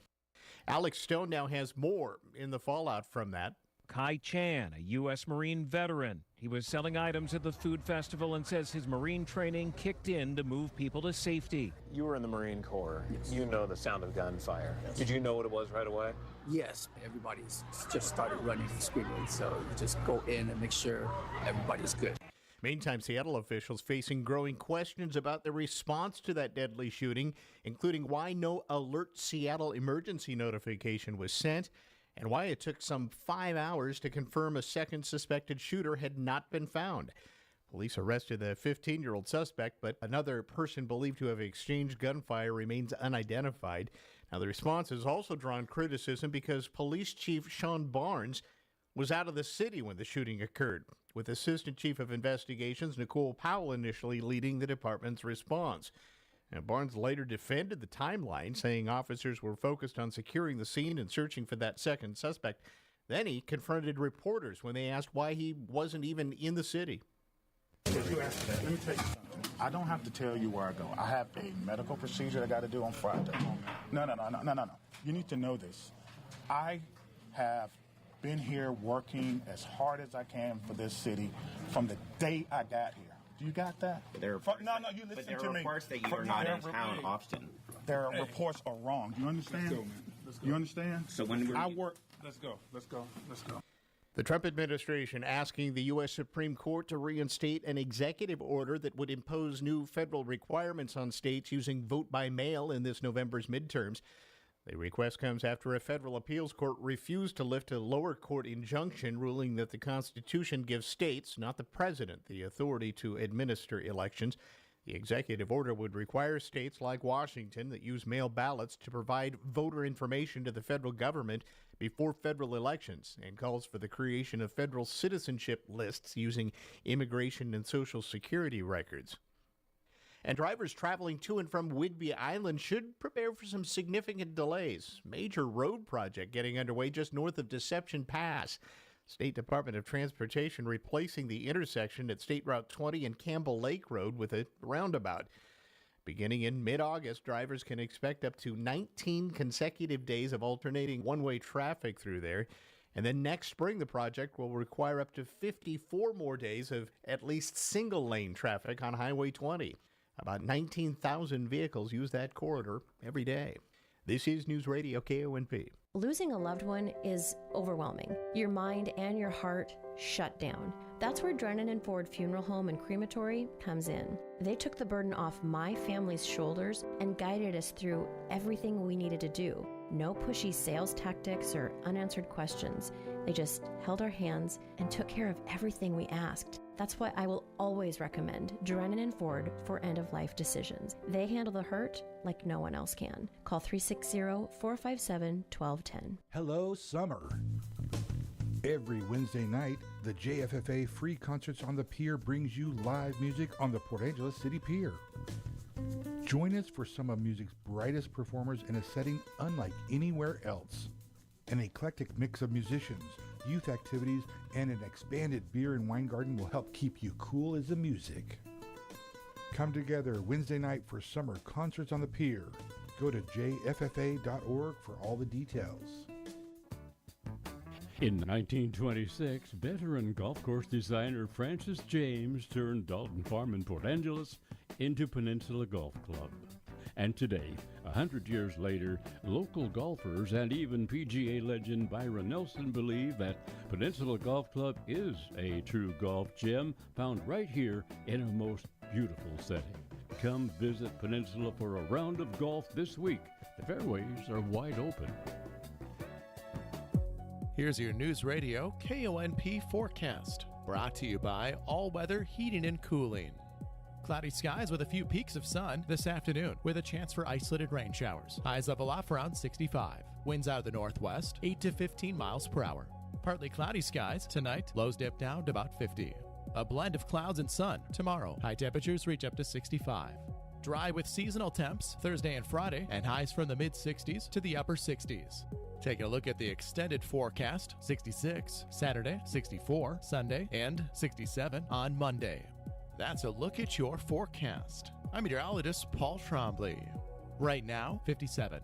Alex Stone now has more in the fallout from that. Kai Chan, a U.S. Marine veteran. He was selling items at the food festival and says his Marine training kicked in to move people to safety. You were in the Marine Corps. Yes. You know the sound of gunfire. Yes. Did you know what it was right away? Yes. Everybody's just started running and screaming, so you just go in and make sure everybody's good. Meantime, Seattle officials facing growing questions about the response to that deadly shooting, including why no Alert Seattle emergency notification was sent and why it took some 5 hours to confirm a second suspected shooter had not been found. Police arrested the 15-year-old suspect, but another person believed to have exchanged gunfire remains unidentified. Now, the response has also drawn criticism because Police Chief Sean Barnes was out of the city when the shooting occurred, with Assistant Chief of Investigations Nicole Powell initially leading the department's response. Now, Barnes later defended the timeline, saying officers were focused on securing the scene and searching for that second suspect. Then he confronted reporters when they asked why he wasn't even in the city. If you ask that, let me tell you something. I don't have to tell you where I go. I have a medical procedure I got to do on Friday. No. You need to know this. I have been here working as hard as I can for this city from the day I got here. Do you got that? You listen to me. Reports that you are not in town often. Their reports are wrong. Do you understand? Let's go, man. Let's go. You understand? So when I work. Let's go. The Trump administration asking the U.S. Supreme Court to reinstate an executive order that would impose new federal requirements on states using vote by mail in this November's midterms. The request comes after a federal appeals court refused to lift a lower court injunction ruling that the Constitution gives states, not the president, the authority to administer elections. The executive order would require states like Washington that use mail ballots to provide voter information to the federal government before federal elections and calls for the creation of federal citizenship lists using immigration and Social Security records. And drivers traveling to and from Whidbey Island should prepare for some significant delays. Major road project getting underway just north of Deception Pass. State Department of Transportation replacing the intersection at State Route 20 and Campbell Lake Road with a roundabout. Beginning in mid-August, drivers can expect up to 19 consecutive days of alternating one-way traffic through there. And then next spring, the project will require up to 54 more days of at least single-lane traffic on Highway 20. About 19,000 vehicles use that corridor every day. This is News Radio KONP. Losing a loved one is overwhelming. Your mind and your heart shut down. That's where Drennan and Ford Funeral Home and Crematory comes in. They took the burden off my family's shoulders and guided us through everything we needed to do. No pushy sales tactics or unanswered questions. They just held our hands and took care of everything we asked. That's why I will always recommend Drennan and Ford for end-of-life decisions. They handle the hurt like no one else can. Call 360-457-1210. Hello, summer. Every Wednesday night, the JFFA Free Concerts on the Pier brings you live music on the Port Angeles City Pier. Join us for some of music's brightest performers in a setting unlike anywhere else. An eclectic mix of musicians, youth activities, and an expanded beer and wine garden will help keep you cool as the music. Come together Wednesday night for summer concerts on the pier. Go to jffa.org for all the details. In 1926, veteran golf course designer Francis James turned Dalton Farm in Port Angeles into Peninsula Golf Club. And today, 100 years later, local golfers and even PGA legend Byron Nelson believe that Peninsula Golf Club is a true golf gem found right here in a most beautiful setting. Come visit Peninsula for a round of golf this week. The fairways are wide open. Here's your News Radio KONP forecast, brought to you by All Weather Heating and Cooling. Cloudy skies with a few peaks of sun this afternoon with a chance for isolated rain showers. Highs level off around 65. Winds out of the northwest, 8 to 15 miles per hour. Partly cloudy skies tonight, lows dip down to about 50. A blend of clouds and sun tomorrow. High temperatures reach up to 65. Dry with seasonal temps Thursday and Friday, and highs from the mid-60s to the upper 60s. Taking a look at the extended forecast, 66 Saturday, 64 Sunday, and 67 on Monday. That's a look at your forecast. I'm meteorologist Paul Trombley. Right now, 57.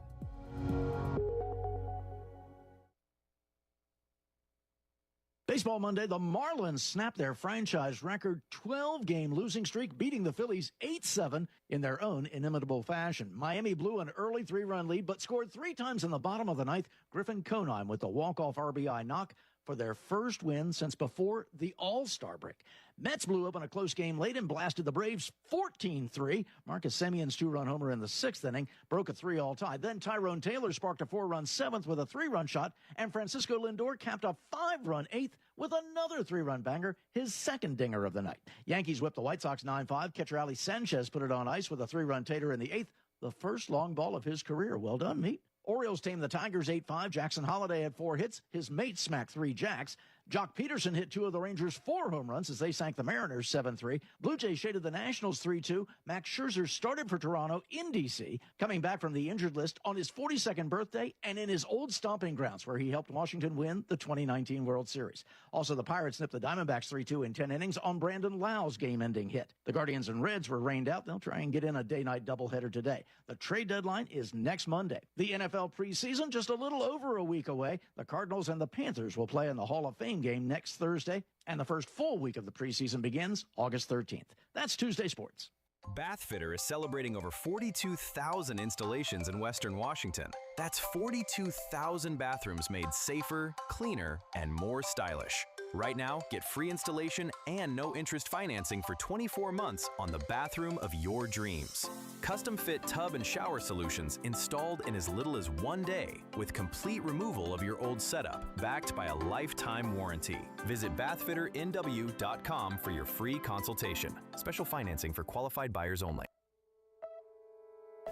Baseball Monday, the Marlins snapped their franchise record 12-game losing streak, beating the Phillies 8-7 in their own inimitable fashion. Miami blew an early 3-run lead, but scored 3 times in the bottom of the ninth. Griffin Conine with the walk-off RBI knock for their first win since before the All-Star break. Mets blew up in a close game late and blasted the Braves 14-3. Marcus Semion's 2-run homer in the 6th inning broke a 3-all tie. Then Tyrone Taylor sparked a 4-run 7th with a 3-run shot, and Francisco Lindor capped a 5-run 8th with another 3-run banger, his second dinger of the night. Yankees whipped the White Sox 9-5. Catcher Ali Sanchez put it on ice with a 3-run tater in the 8th, the first long ball of his career. Well done, Meat. Orioles tamed the Tigers 8-5. Jackson Holliday had 4 hits. His mate smacked 3 jacks. Jock Peterson hit 2 of the Rangers' 4 home runs as they sank the Mariners 7-3. Blue Jays shaded the Nationals 3-2. Max Scherzer started for Toronto in D.C., coming back from the injured list on his 42nd birthday and in his old stomping grounds where he helped Washington win the 2019 World Series. Also, the Pirates nipped the Diamondbacks 3-2 in 10 innings on Brandon Lau's game-ending hit. The Guardians and Reds were rained out. They'll try and get in a day-night doubleheader today. The trade deadline is next Monday. The NFL preseason just a little over a week away. The Cardinals and the Panthers will play in the Hall of Fame game next Thursday, and the first full week of the preseason begins August 13th. That's Tuesday Sports. Bathfitter is celebrating over 42,000 installations in Western Washington. That's 42,000 bathrooms made safer, cleaner, and more stylish. Right now, get free installation and no interest financing for 24 months on the bathroom of your dreams. Custom fit tub and shower solutions installed in as little as 1 day with complete removal of your old setup, backed by a lifetime warranty. Visit bathfitternw.com for your free consultation. Special financing for qualified buyers only.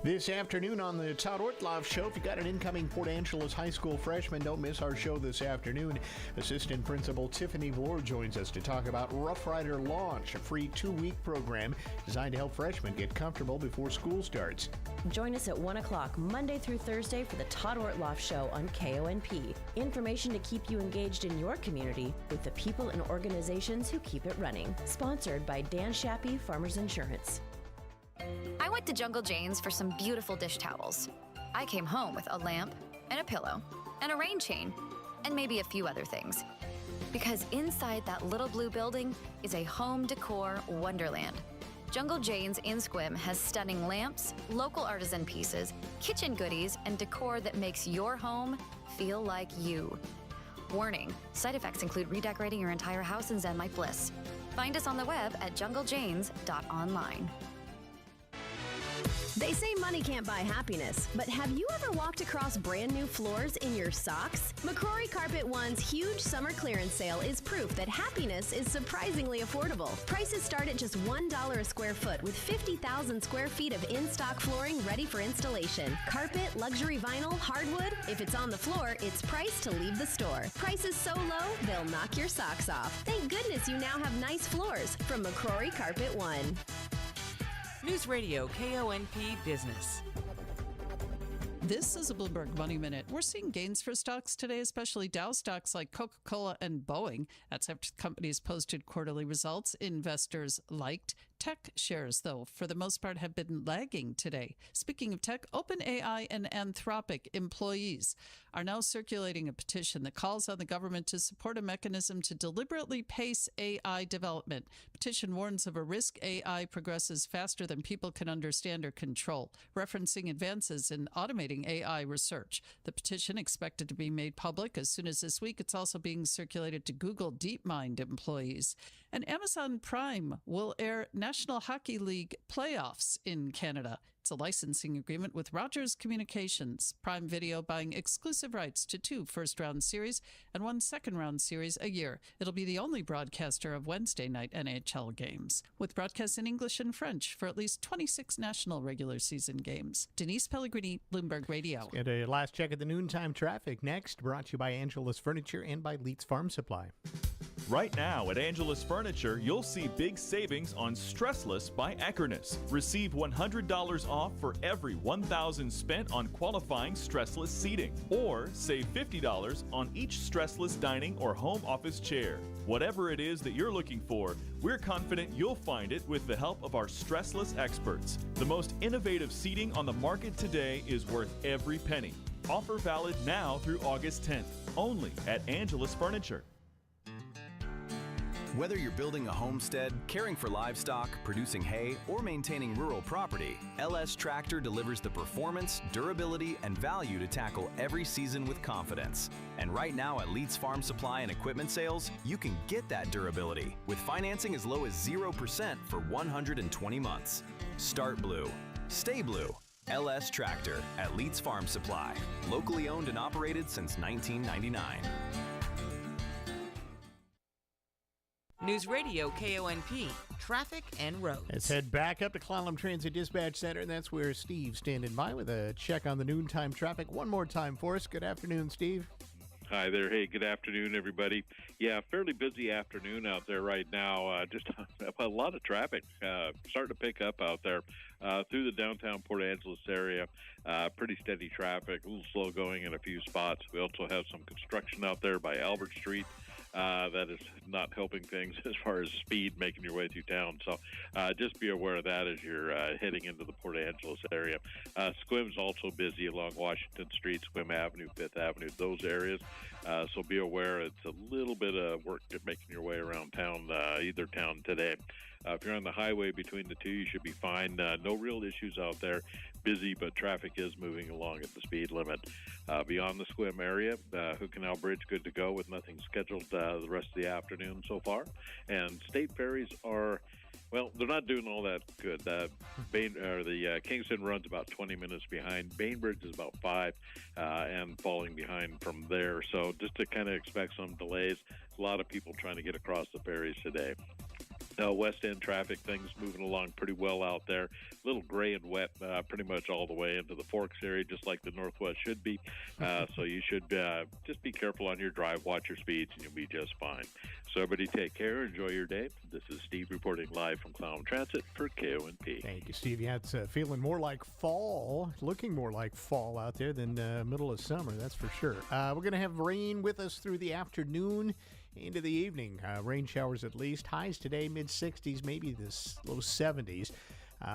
This afternoon on the Todd Ortloff Show, if you got an incoming Port Angeles High School freshman, don't miss our show this afternoon. Assistant Principal Tiffany Vore joins us to talk about Rough Rider Launch, a free 2-week program designed to help freshmen get comfortable before school starts. Join us at 1 o'clock Monday through Thursday for the Todd Ortloff Show on KONP. Information to keep you engaged in your community with the people and organizations who keep it running. Sponsored by Dan Shappy, Farmers Insurance. I went to Jungle Jane's for some beautiful dish towels. I came home with a lamp and a pillow and a rain chain and maybe a few other things. Because inside that little blue building is a home decor wonderland. Jungle Jane's in Squim has stunning lamps, local artisan pieces, kitchen goodies, and decor that makes your home feel like you. Warning, side effects include redecorating your entire house in Zen like bliss. Find us on the web at junglejanes.online. They say money can't buy happiness, but have you ever walked across brand new floors in your socks? McCrory Carpet One's huge summer clearance sale is proof that happiness is surprisingly affordable. Prices start at just $1 a square foot with 50,000 square feet of in-stock flooring ready for installation. Carpet, luxury vinyl, hardwood, if it's on the floor, it's priced to leave the store. Prices so low, they'll knock your socks off. Thank goodness you now have nice floors from McCrory Carpet One. News Radio KONP Business. This is a Bloomberg Money Minute. We're seeing gains for stocks today, especially Dow stocks like Coca-Cola and Boeing. That's after companies posted quarterly results investors liked. Tech shares, though, for the most part, have been lagging today. Speaking of tech, OpenAI and Anthropic employees are now circulating a petition that calls on the government to support a mechanism to deliberately pace AI development. Petition warns of a risk AI progresses faster than people can understand or control, referencing advances in automating AI research. The petition, expected to be made public as soon as this week, it's also being circulated to Google DeepMind employees. And Amazon Prime will air National Hockey League playoffs in Canada. It's a licensing agreement with Rogers Communications. Prime Video buying exclusive rights to 2 first-round series and 1 second-round series a year. It'll be the only broadcaster of Wednesday night NHL games, with broadcasts in English and French for at least 26 national regular season games. Denise Pellegrini, Bloomberg Radio. Get a last check at the noontime traffic next, brought to you by Angela's Furniture and by Leeds Farm Supply. Right now at Angela's Furniture, you'll see big savings on Stressless by Eckernes. Receive $100 off for every $1,000 spent on qualifying stressless seating, or save $50 on each stressless dining or home office chair. Whatever it is that you're looking for, we're confident you'll find it with the help of our stressless experts. The most innovative seating on the market today is worth every penny. Offer valid now through August 10th, only at Angela's Furniture. Whether you're building a homestead, caring for livestock, producing hay, or maintaining rural property, LS Tractor delivers the performance, durability, and value to tackle every season with confidence. And right now at Leeds Farm Supply and Equipment Sales, you can get that durability with financing as low as 0% for 120 months. Start blue. Stay blue. LS Tractor at Leeds Farm Supply. Locally owned and operated since 1999. News Radio KONP, traffic and roads. Let's head back up to Clallam Transit Dispatch Center, and that's where Steve's standing by with a check on the noontime traffic. One more time for us. Good afternoon, Steve. Hi there. Hey, good afternoon, everybody. Yeah, fairly busy afternoon out there right now. Just a lot of traffic starting to pick up out there through the downtown Port Angeles area. Pretty steady traffic, a little slow going in a few spots. We also have some construction out there by Albert Street. That is not helping things as far as speed making your way through town. So just be aware of that as you're heading into the Port Angeles area. Squim's also busy along Washington Street, Squim Avenue, Fifth Avenue, those areas. So be aware it's a little bit of work making your way around town, either town today. If you're on the highway between the two, you should be fine. No real issues out there. Busy, but traffic is moving along at the speed limit. Beyond the Squim area, Hood Canal Bridge good to go with nothing scheduled the rest of the afternoon so far. And state ferries are, well, they're not doing all that good. The Kingston runs about 20 minutes behind. Bainbridge is about 5 and falling behind from there. So just to kind of expect some delays. A lot of people trying to get across the ferries today. West End traffic, things moving along pretty well out there. A little gray and wet pretty much all the way into the Forks area, just like the Northwest should be. So you should just be careful on your drive, watch your speeds, and you'll be just fine. So everybody take care, enjoy your day. This is Steve reporting live from Clallam Transit for KONP. Thank you, Steve. Yeah, it's feeling more like fall, looking more like fall out there than middle of summer, that's for sure. We're going to have rain with us through the afternoon into the evening. Rain showers at least. Highs today, mid-60s, maybe the low 70s.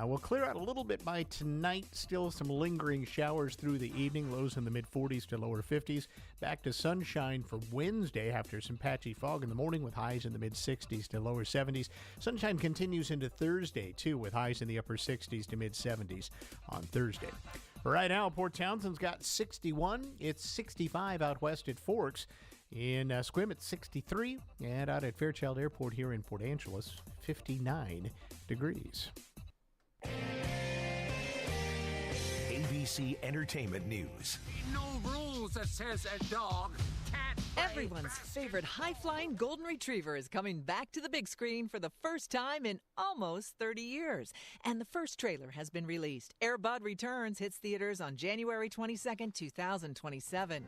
We'll clear out a little bit by tonight. Still some lingering showers through the evening. Lows in the mid-40s to lower 50s. Back to sunshine for Wednesday after some patchy fog in the morning with highs in the mid-60s to lower 70s. Sunshine continues into Thursday, too, with highs in the upper 60s to mid-70s on Thursday. Right now, Port Townsend's got 61. It's 65 out west at Forks. In Squim, it's 63, and out at Fairchild Airport here in Port Angeles, 59 degrees. ABC Entertainment News. No rules that says a dog can't play. Everyone's favorite high-flying golden retriever is coming back to the big screen for the first time in almost 30 years. And the first trailer has been released. Air Bud Returns hits theaters on January 22nd, 2027.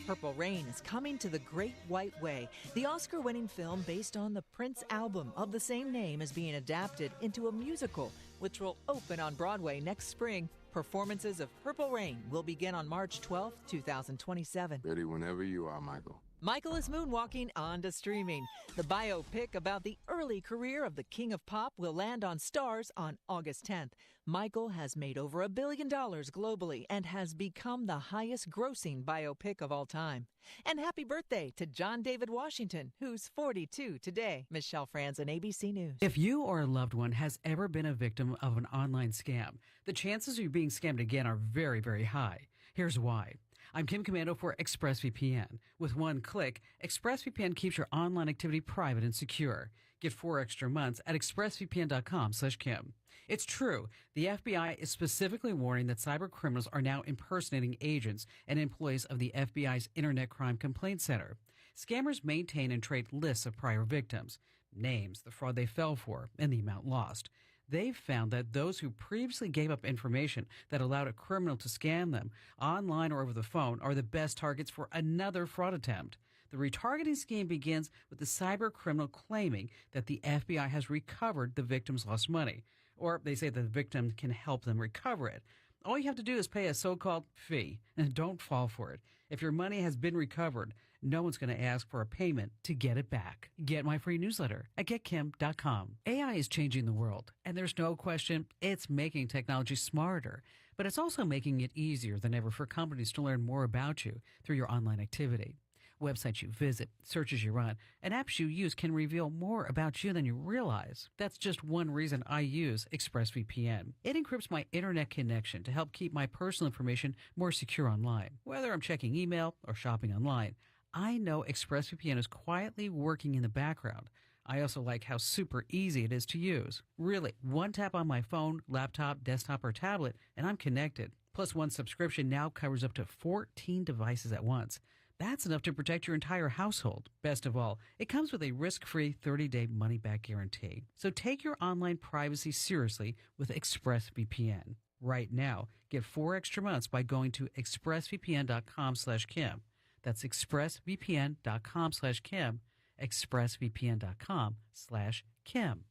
Purple Rain is coming to the Great White Way. The Oscar-winning film based on the Prince album of the same name is being adapted into a musical, which will open on Broadway next spring. Performances of Purple Rain will begin on March 12, 2027. Ready whenever you are, Michael. Michael is moonwalking onto streaming. The biopic about the early career of the King of Pop will land on Stars on August 10th. Michael has made over $1 billion globally and has become the highest grossing biopic of all time. And happy birthday to John David Washington, who's 42 today. Michelle Franzen, ABC News. If you or a loved one has ever been a victim of an online scam, the chances of you being scammed again are very, very high. Here's why. I'm Kim Commando for ExpressVPN. With one click, ExpressVPN keeps your online activity private and secure. Get 4 extra months at expressvpn.com/Kim. It's true. The FBI is specifically warning that cyber criminals are now impersonating agents and employees of the FBI's Internet Crime Complaint Center. Scammers maintain and trade lists of prior victims, names, the fraud they fell for, and the amount lost. They've found that those who previously gave up information that allowed a criminal to scam them online or over the phone are the best targets for another fraud attempt. The retargeting scheme begins with the cyber criminal claiming that the FBI has recovered the victim's lost money, or they say that the victim can help them recover it. All you have to do is pay a so-called fee, and don't fall for it. If your money has been recovered, no one's going to ask for a payment to get it back. Get my free newsletter at getkim.com. AI is changing the world, and there's no question it's making technology smarter, but it's also making it easier than ever for companies to learn more about you through your online activity. Websites you visit, searches you run, and apps you use can reveal more about you than you realize. That's just one reason I use ExpressVPN. It encrypts my internet connection to help keep my personal information more secure online. Whether I'm checking email or shopping online, I know ExpressVPN is quietly working in the background. I also like how super easy it is to use. Really, one tap on my phone, laptop, desktop, or tablet, and I'm connected. Plus, one subscription now covers up to 14 devices at once. That's enough to protect your entire household. Best of all, it comes with a risk-free 30-day money-back guarantee. So take your online privacy seriously with ExpressVPN. Right now, get 4 extra months by going to expressvpn.com/Kim. That's expressvpn.com/Kim, expressvpn.com/Kim.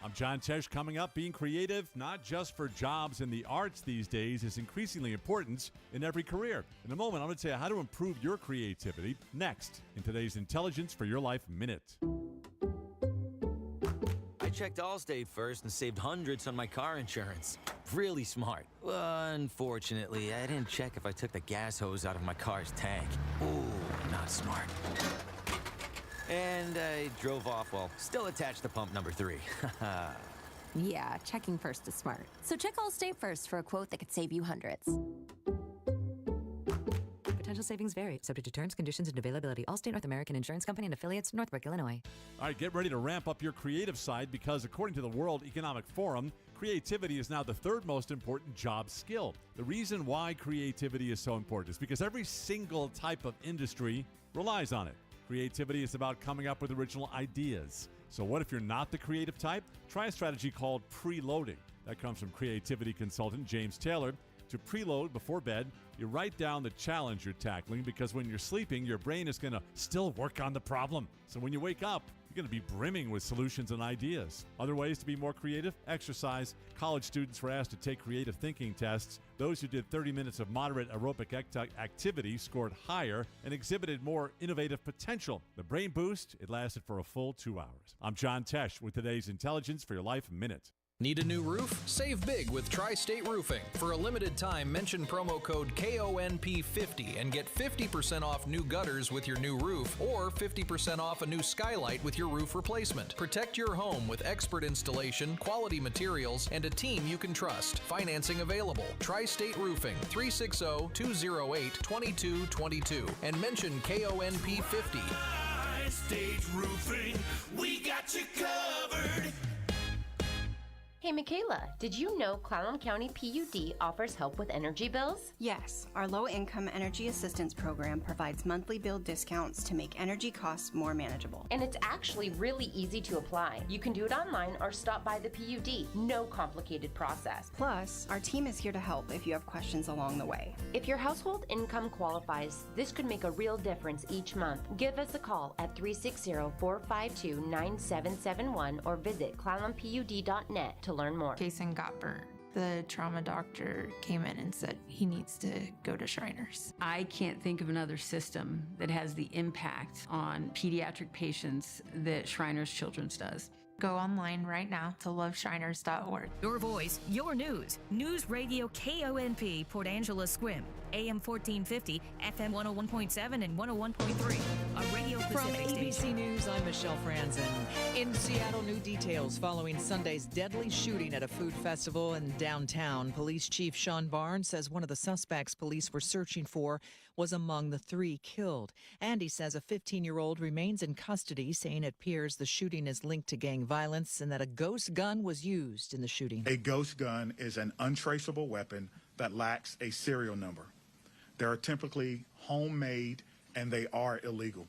I'm John Tesh. Coming up, being creative, not just for jobs in the arts these days, is increasingly important in every career. In a moment, I'm going to tell you how to improve your creativity next in today's Intelligence for Your Life Minute. I checked Allstate first and saved hundreds on my car insurance. Really smart. Unfortunately, I didn't check if I took the gas hose out of my car's tank. Ooh, not smart. And I drove off while still attached to pump number 3. Yeah, checking first is smart. So check Allstate first for a quote that could save you hundreds. Potential savings vary, subject to terms, conditions, and availability. Allstate North American Insurance Company and affiliates, Northbrook, Illinois. All right, get ready to ramp up your creative side because according to the World Economic Forum, creativity is now the 3rd most important job skill. The reason why creativity is so important is because every single type of industry relies on it. Creativity is about coming up with original ideas. So what if you're not the creative type? Try a strategy called preloading. That comes from creativity consultant James Taylor. To preload before bed, you write down the challenge you're tackling because when you're sleeping, your brain is going to still work on the problem. So when you wake up, you're going to be brimming with solutions and ideas. Other ways to be more creative? Exercise. College students were asked to take creative thinking tests. Those who did 30 minutes of moderate aerobic activity scored higher and exhibited more innovative potential. The brain boost, it lasted for a full 2 hours. I'm John Tesh with today's Intelligence for Your Life Minute. Need a new roof? Save big with Tri-State Roofing. For a limited time, mention promo code KONP50 and get 50% off new gutters with your new roof or 50% off a new skylight with your roof replacement. Protect your home with expert installation, quality materials, and a team you can trust. Financing available. Tri-State Roofing, 360-208-2222 and mention KONP50. Tri-State Roofing, we got you covered. Hey, Michaela, did you know Clallam County PUD offers help with energy bills? Yes, our low-income energy assistance program provides monthly bill discounts to make energy costs more manageable. And it's actually really easy to apply. You can do it online or stop by the PUD. No complicated process. Plus, our team is here to help if you have questions along the way. If your household income qualifies, this could make a real difference each month. Give us a call at 360-452-9771 or visit clallampud.net to learn more. Jason got burnt. The trauma doctor came in and said he needs to go to Shriners. I can't think of another system that has the impact on pediatric patients that Shriners Children's does. Go online right now to loveshriners.org. Your voice, your news. News Radio KONP, Port Angeles Squim. AM 1450, FM 101.7 and 101.3. A Radio From Pacific ABC station. News, I'm Michelle Franzen. In Seattle, new details following Sunday's deadly shooting at a food festival in downtown. Police Chief Sean Barnes says one of the suspects police were searching for was among the 3 killed. And he says a 15-year-old remains in custody, saying it appears the shooting is linked to gang violence and that a ghost gun was used in the shooting. A ghost gun is an untraceable weapon that lacks a serial number. They are typically homemade and they are illegal.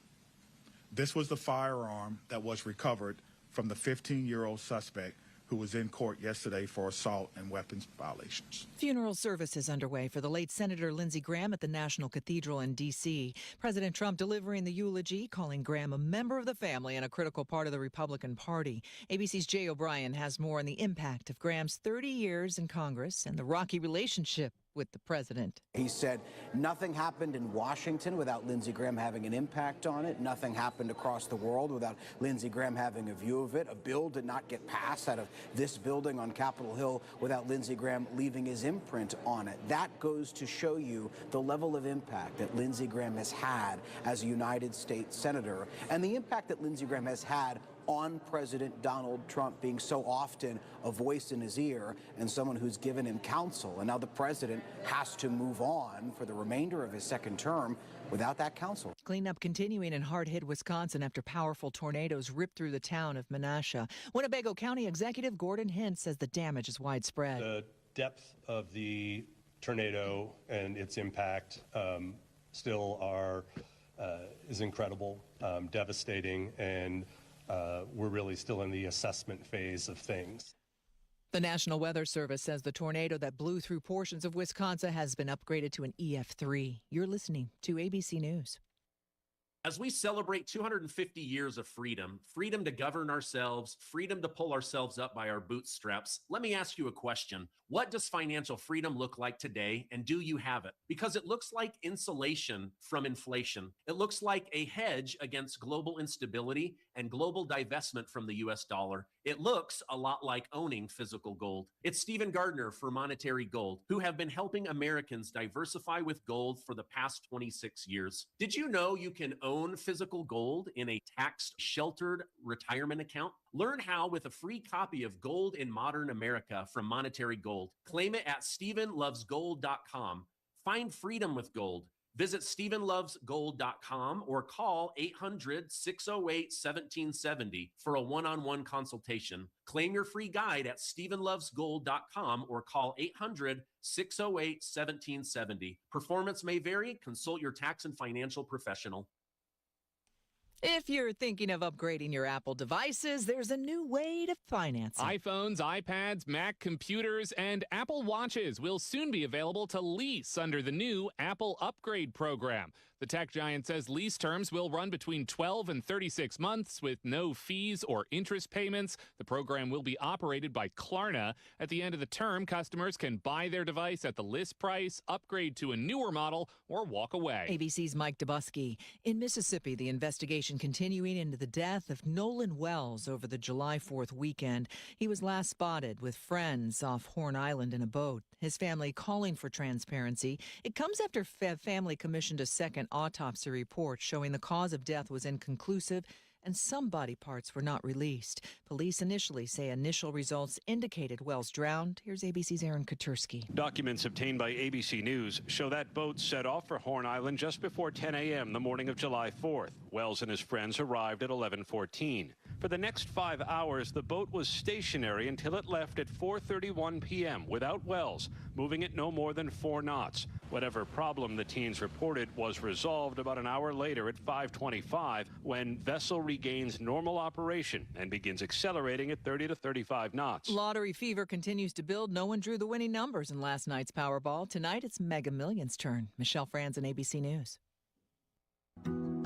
This was the firearm that was recovered from the 15-year-old suspect who was in court yesterday for assault and weapons violations. Funeral service is underway for the late Senator Lindsey Graham at the National Cathedral in D.C. President Trump delivering the eulogy, calling Graham a member of the family and a critical part of the Republican Party. ABC's Jay O'Brien has more on the impact of Graham's 30 years in Congress and the rocky relationship with the president. He said nothing happened in Washington without Lindsey Graham having an impact on it. Nothing happened across the world without Lindsey Graham having a view of it. A bill did not get passed out of this building on Capitol Hill without Lindsey Graham leaving his imprint on it. That goes to show you the level of impact that Lindsey Graham has had as a United States Senator and the impact that Lindsey Graham has had on President Donald Trump, being so often a voice in his ear and someone who's given him counsel. And now the president has to move on for the remainder of his second term without that counsel. Cleanup continuing in hard-hit Wisconsin after powerful tornadoes ripped through the town of Menasha. Winnebago County Executive Gordon Hint says the damage is widespread. The depth of the tornado and its impact still is incredible, devastating, and we're really still in the assessment phase of things. The National Weather Service says the tornado that blew through portions of Wisconsin has been upgraded to an EF3. You're listening to ABC News. As we celebrate 250 years of freedom, freedom to govern ourselves, freedom to pull ourselves up by our bootstraps, let me ask you a question. What does financial freedom look like today, and do you have it? Because it looks like insulation from inflation. It looks like a hedge against global instability and global divestment from the US dollar. It looks a lot like owning physical gold. It's Stephen Gardner for Monetary Gold, who have been helping Americans diversify with gold for the past 26 years. Did you know you can own physical gold in a tax-sheltered retirement account? Learn how with a free copy of Gold in Modern America from Monetary Gold. Claim it at StephenLovesGold.com. Find freedom with gold. Visit StephenLovesGold.com or call 800-608-1770 for a one-on-one consultation. Claim your free guide at StephenLovesGold.com or call 800-608-1770. Performance may vary. Consult your tax and financial professional. If you're thinking of upgrading your Apple devices, there's a new way to finance it. iPhones, iPads, Mac computers, and Apple Watches will soon be available to lease under the new Apple Upgrade program. The tech giant says lease terms will run between 12 and 36 months with no fees or interest payments. The program will be operated by Klarna. At the end of the term, customers can buy their device at the list price, upgrade to a newer model, or walk away. ABC's Mike Dubusky. In Mississippi, the investigation continuing into the death of Nolan Wells over the July 4th weekend. He was last spotted with friends off Horn Island in a boat. His family calling for transparency. It comes after family commissioned a second autopsy report showing the cause of death was inconclusive and some body parts were not released. Police initially say initial results indicated Wells drowned. Here's ABC's Aaron Katursky. Documents obtained by ABC News show that boat set off for Horn Island just before 10 a.m. the morning of July 4th. Wells and his friends arrived at 11:14. For the next 5 hours, the boat was stationary until it left at 4:31 p.m. without Wells, moving at no more than 4 knots. Whatever problem the teens reported was resolved about an hour later at 5:25 when vessel regains normal operation and begins accelerating at 30 to 35 knots. Lottery fever continues to build. No one drew the winning numbers in last night's Powerball. Tonight, it's Mega Millions' turn. Michelle Franzen, ABC News.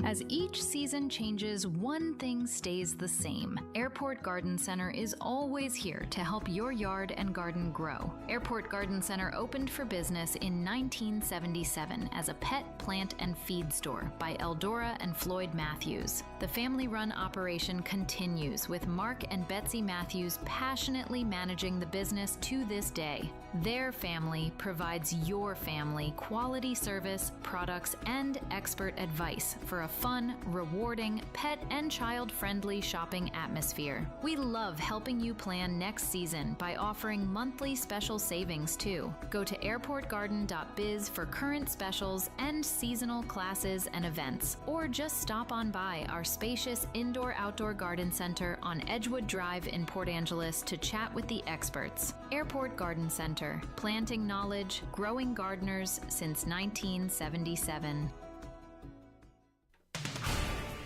As each season changes, one thing stays the same. Airport Garden Center is always here to help your yard and garden grow. Airport Garden Center opened for business in 1977 as a pet, plant, and feed store by Eldora and Floyd Matthews. The family-run operation continues with Mark and Betsy Matthews passionately managing the business to this day. Their family provides your family quality service, products, and expert advice for a fun, rewarding, pet and child-friendly shopping atmosphere. We love helping you plan next season by offering monthly special savings too. Go to airportgarden.biz for current specials and seasonal classes and events, or just stop on by our spacious indoor-outdoor garden center on Edgewood Drive in Port Angeles to chat with the experts. Airport Garden Center, planting knowledge, growing gardeners since 1977.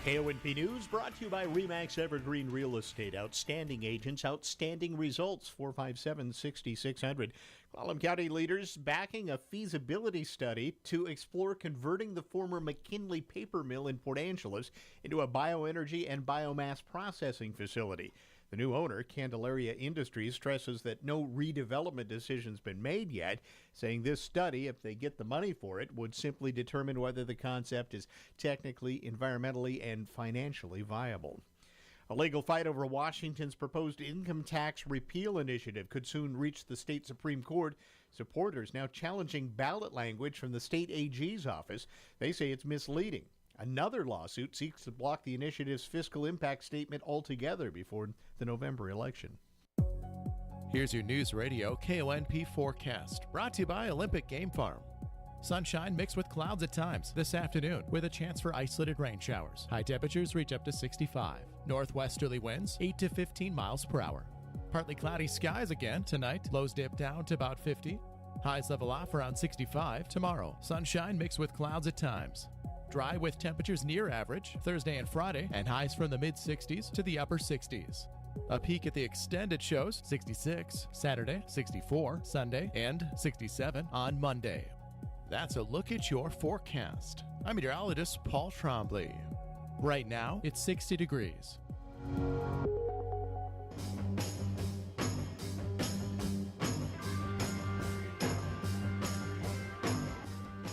KONP News brought to you by RE/MAX Evergreen Real Estate. Outstanding agents, outstanding results. 457-6600. Column County leaders backing a feasibility study to explore converting the former McKinley paper mill in Port Angeles into a bioenergy and biomass processing facility. The new owner, Candelaria Industries, stresses that no redevelopment decision's been made yet, saying this study, if they get the money for it, would simply determine whether the concept is technically, environmentally, and financially viable. A legal fight over Washington's proposed income tax repeal initiative could soon reach the state Supreme Court. Supporters now challenging ballot language from the state AG's office. They say it's misleading. Another lawsuit seeks to block the initiative's fiscal impact statement altogether before the November election. Here's your News Radio KONP forecast, brought to you by Olympic Game Farm. Sunshine mixed with clouds at times this afternoon with a chance for isolated rain showers. High temperatures reach up to 65. Northwesterly winds 8 to 15 miles per hour. Partly cloudy skies again tonight. Lows dip down to about 50. Highs level off around 65 tomorrow. Sunshine mixed with clouds at times. Dry with temperatures near average Thursday and Friday, and highs from the mid-60s to the upper 60s. A peek at the extended shows, 66 Saturday, 64 Sunday, and 67 on Monday. That's a look at your forecast. I'm meteorologist Paul Trombley. Right now, it's 60 degrees.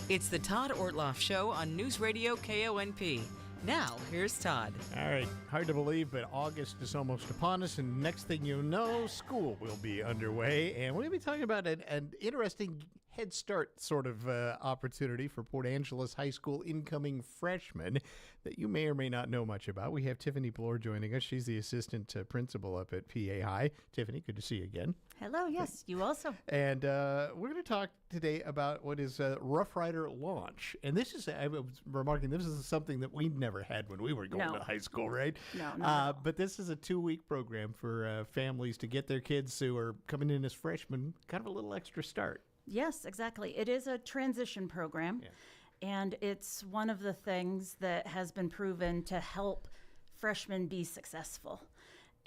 It's the Todd Ortloff Show on News Radio KONP. Now, here's Todd. All right, hard to believe, but August is almost upon us, and next thing you know, school will be underway, and we're going to be talking about an interesting Head Start sort of opportunity for Port Angeles High School incoming freshmen that you may or may not know much about. We have Tiffany Bloor joining us. She's the assistant principal up at PA High. Tiffany, good to see you again. Hello, yes, you also. And we're going to talk today about what is Rough Rider Launch. And this is, I was remarking, this is something that we never had when we were going to high school, right? No. But this is a 2-week program for families to get their kids who are coming in as freshmen kind of a little extra start. Yes, exactly. It is a transition program, and it's one of the things that has been proven to help freshmen be successful.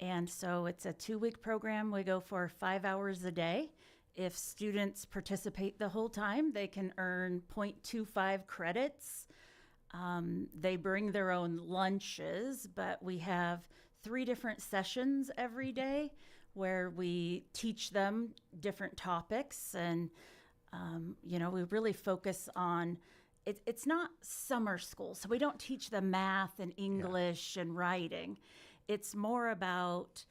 And so it's a 2-week program. We go for 5 hours a day. If students participate the whole time, they can earn 0.25 credits. They bring their own lunches, but we have 3 different sessions every day where we teach them different topics. And, we really focus on, it's not summer school, so we don't teach them math and English and writing. It's more about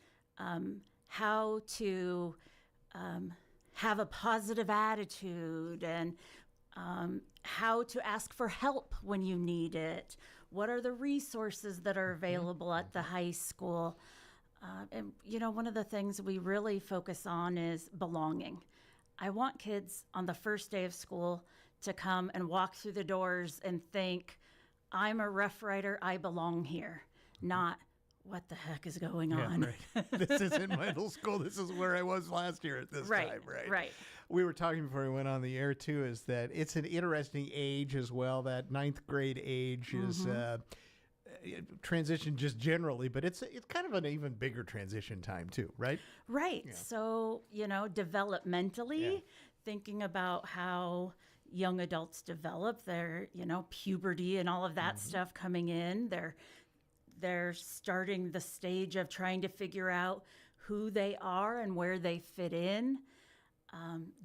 how to have a positive attitude and how to ask for help when you need it. What are the resources that are available at the high school? And one of the things we really focus on is belonging. I want kids on the first day of school to come and walk through the doors and think, I'm a Rough Rider, I belong here, not what the heck is going on. Right. This isn't middle school. This is where I was last year at this time, right? Right. We were talking before we went on the air, too, is that it's an interesting age as well. That 9th grade age is transition just generally, but it's kind of an even bigger transition time, too, right? Right. Yeah. So, developmentally, thinking about how, young adults develop, their, puberty and all of that stuff coming in. They're starting the stage of trying to figure out who they are and where they fit in.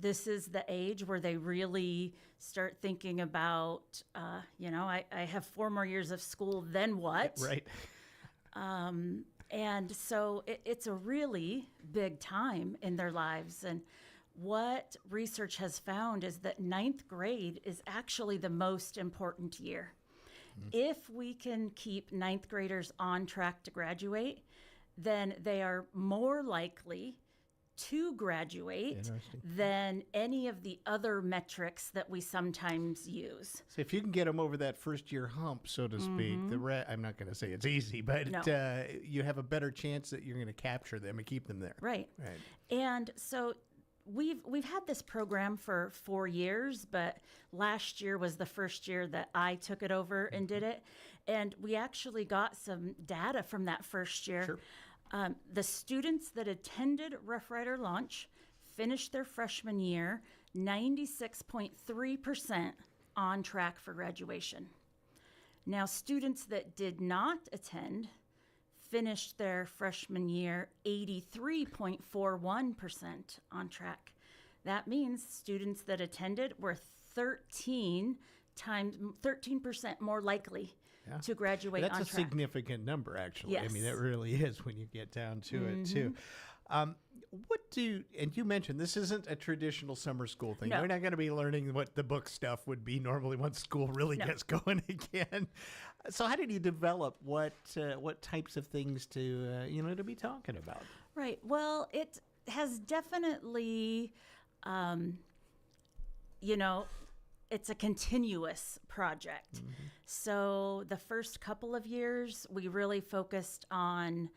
This is the age where they really start thinking about, I have 4 more years of school, then what? Right. And so it's a really big time in their lives. And what research has found is that 9th grade is actually the most important year. If we can keep 9th graders on track to graduate, then they are more likely to graduate than any of the other metrics that we sometimes use. So if you can get them over that first year hump, so to speak, I'm not going to say it's easy, but you have a better chance that you're going to capture them and keep them there. Right. And so we've had this program for 4 years, but last year was the first year that I took it over and did it. And we actually got some data from that first year. Sure. The students that attended Rough Rider launch finished their freshman year 96.3% on track for graduation. Now, students that did not attend finished their freshman year 83.41% on track. That means students that attended were 13% more likely to graduate on track. That's a significant number, actually. Yes. I mean, it really is when you get down to it, too. And you mentioned this isn't a traditional summer school thing. No. We're not going to be learning what the book stuff would be normally once school really gets going again. So how did you develop what types of things to be talking about? Right. Well, it has definitely, it's a continuous project. So the first couple of years, we really focused on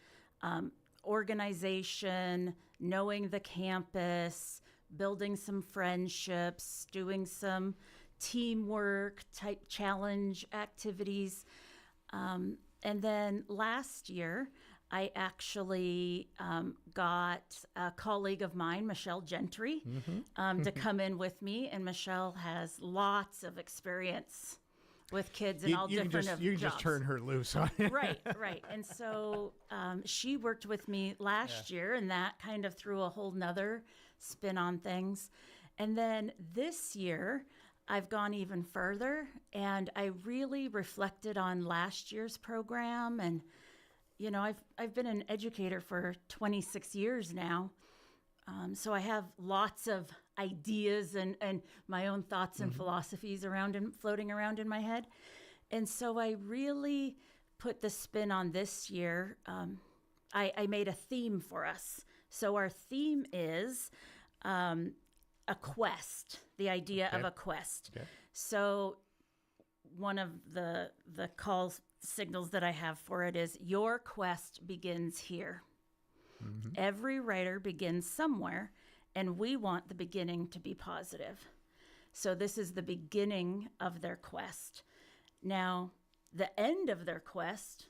organization, knowing the campus, building some friendships, doing some teamwork type challenge activities. And then last year, I actually got a colleague of mine, Michelle Gentry, to come in with me. And Michelle has lots of experience with kids in all different jobs. You can just turn her loose on it. Right. And so she worked with me last year, and that kind of threw a whole nother spin on things. And then this year, I've gone even further, and I really reflected on last year's program. And, I've been an educator for 26 years now. So I have lots of ideas and my own thoughts and philosophies floating around in my head. And so I really put the spin on this year. I made a theme for us. So our theme is a quest, the idea of a quest. Okay. So one of the call signals that I have for it is your quest begins here. Every writer begins somewhere, and we want the beginning to be positive. So this is the beginning of their quest. Now, the end of their quest,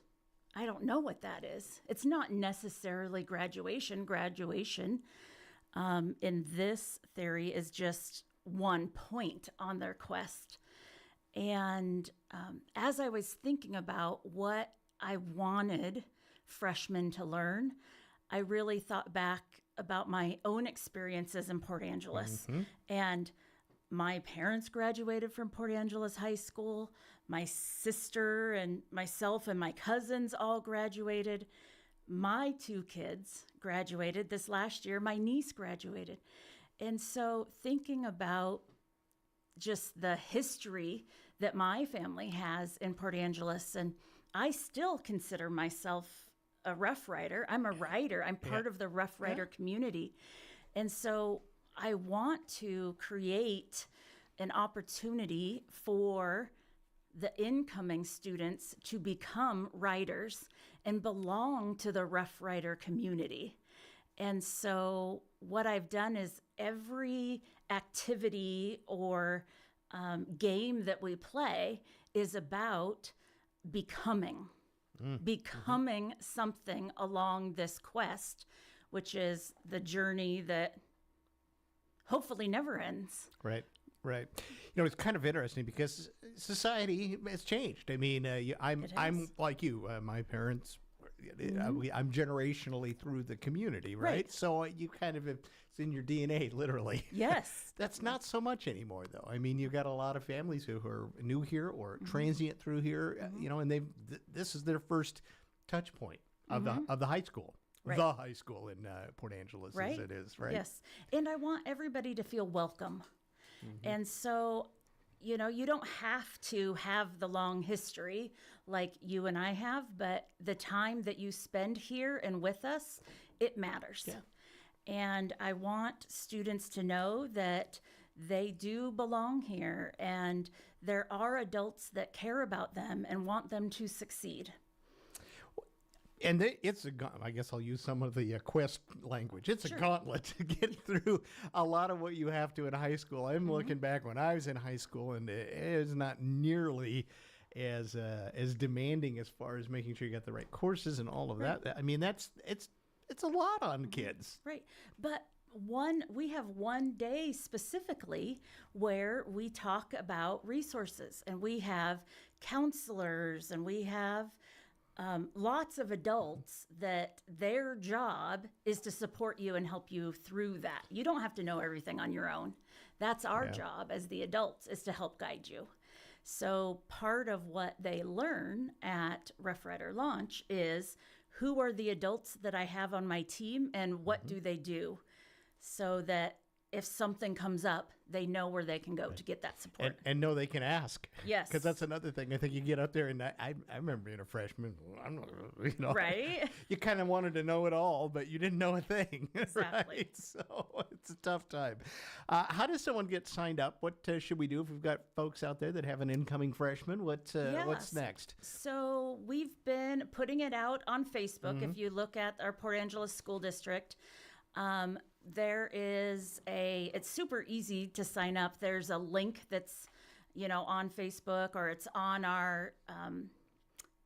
I don't know what that is. It's not necessarily graduation. Graduation, in this theory, is just one point on their quest. And as I was thinking about what I wanted freshmen to learn, I really thought back about my own experiences in Port Angeles. And my parents graduated from Port Angeles High School. My sister and myself and my cousins all graduated. My 2 kids graduated this last year. My niece graduated. And so thinking about just the history that my family has in Port Angeles, and I still consider myself a Rough Rider. I'm a writer. I'm part of the Rough Rider community. And so I want to create an opportunity for the incoming students to become writers and belong to the Rough Rider community. And so what I've done is every activity or game that we play is about becoming something along this quest, which is the journey that hopefully never ends. Right. Right. It's kind of interesting because society has changed. I mean, I'm like you. My parents, I'm generationally through the community, right? So you kind of, it's in your DNA, literally. Yes. That's not so much anymore, though. I mean, you've got a lot of families who are new here or transient through here, and this is their first touch point of the high school. Right. The high school in Port Angeles, as it is, right? Yes. And I want everybody to feel welcome. And so, you don't have to have the long history like you and I have, but the time that you spend here and with us, it matters. Yeah. And I want students to know that they do belong here and there are adults that care about them and want them to succeed. And I guess I'll use some of the Quest language. It's a gauntlet to get through a lot of what you have to in high school. I'm looking back when I was in high school, and it is not nearly as demanding as far as making sure you got the right courses and all of that. I mean, it's a lot on kids. Right. But we have one day specifically where we talk about resources, and we have counselors, and we have lots of adults that their job is to support you and help you through that. You don't have to know everything on your own. That's our job as the adults, is to help guide you. So part of what they learn at Rough Rider Launch is who are the adults that I have on my team and what do they do, so that if something comes up, they know where they can go to get that support. And know they can ask. Yes. Because that's another thing. I think you get up there, and I remember being a freshman. I'm not, right? You kind of wanted to know it all, but you didn't know a thing. Exactly. Right? So it's a tough time. How does someone get signed up? What should we do if we've got folks out there that have an incoming freshman? What's next? So we've been putting it out on Facebook. If you look at our Port Angeles School District, it's super easy to sign up. There's a link that's, on Facebook, or it's on our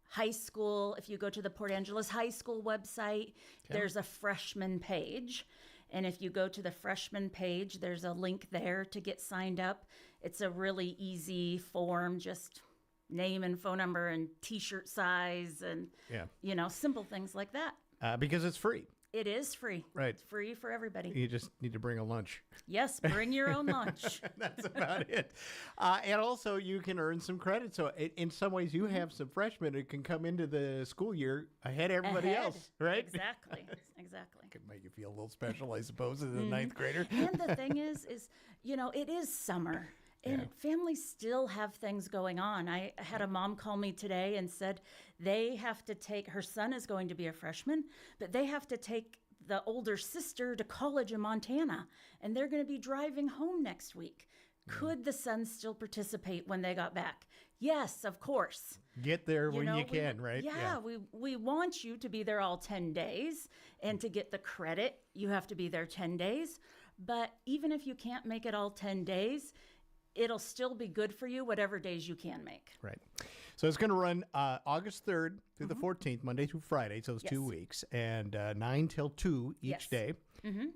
high school. If you go to the Port Angeles High School website, there's a freshman page. And if you go to the freshman page, there's a link there to get signed up. It's a really easy form, just name and phone number and t-shirt size and, simple things like that. Because it's free. It is free. Right. It's free for everybody. You just need to bring a lunch. Yes, bring your own lunch. That's about it. And also, you can earn some credit. So in some ways, you have some freshmen who can come into the school year ahead of everybody else, right? Exactly. Could make you feel a little special, I suppose, as a ninth grader. And the thing is, it is summer. And families still have things going on. I had a mom call me today and said they have to take, her son is going to be a freshman, but they have to take the older sister to college in Montana, and they're going to be driving home next week. Could the son still participate when they got back? Yes, of course. Get there when you can, right? Yeah, we want you to be there all 10 days, and to get the credit, you have to be there 10 days. But even if you can't make it all 10 days, it'll still be good for you whatever days you can make. Right. So it's going to run August 3rd through the 14th, Monday through Friday, so it's 2 weeks, and 9 till 2 each day.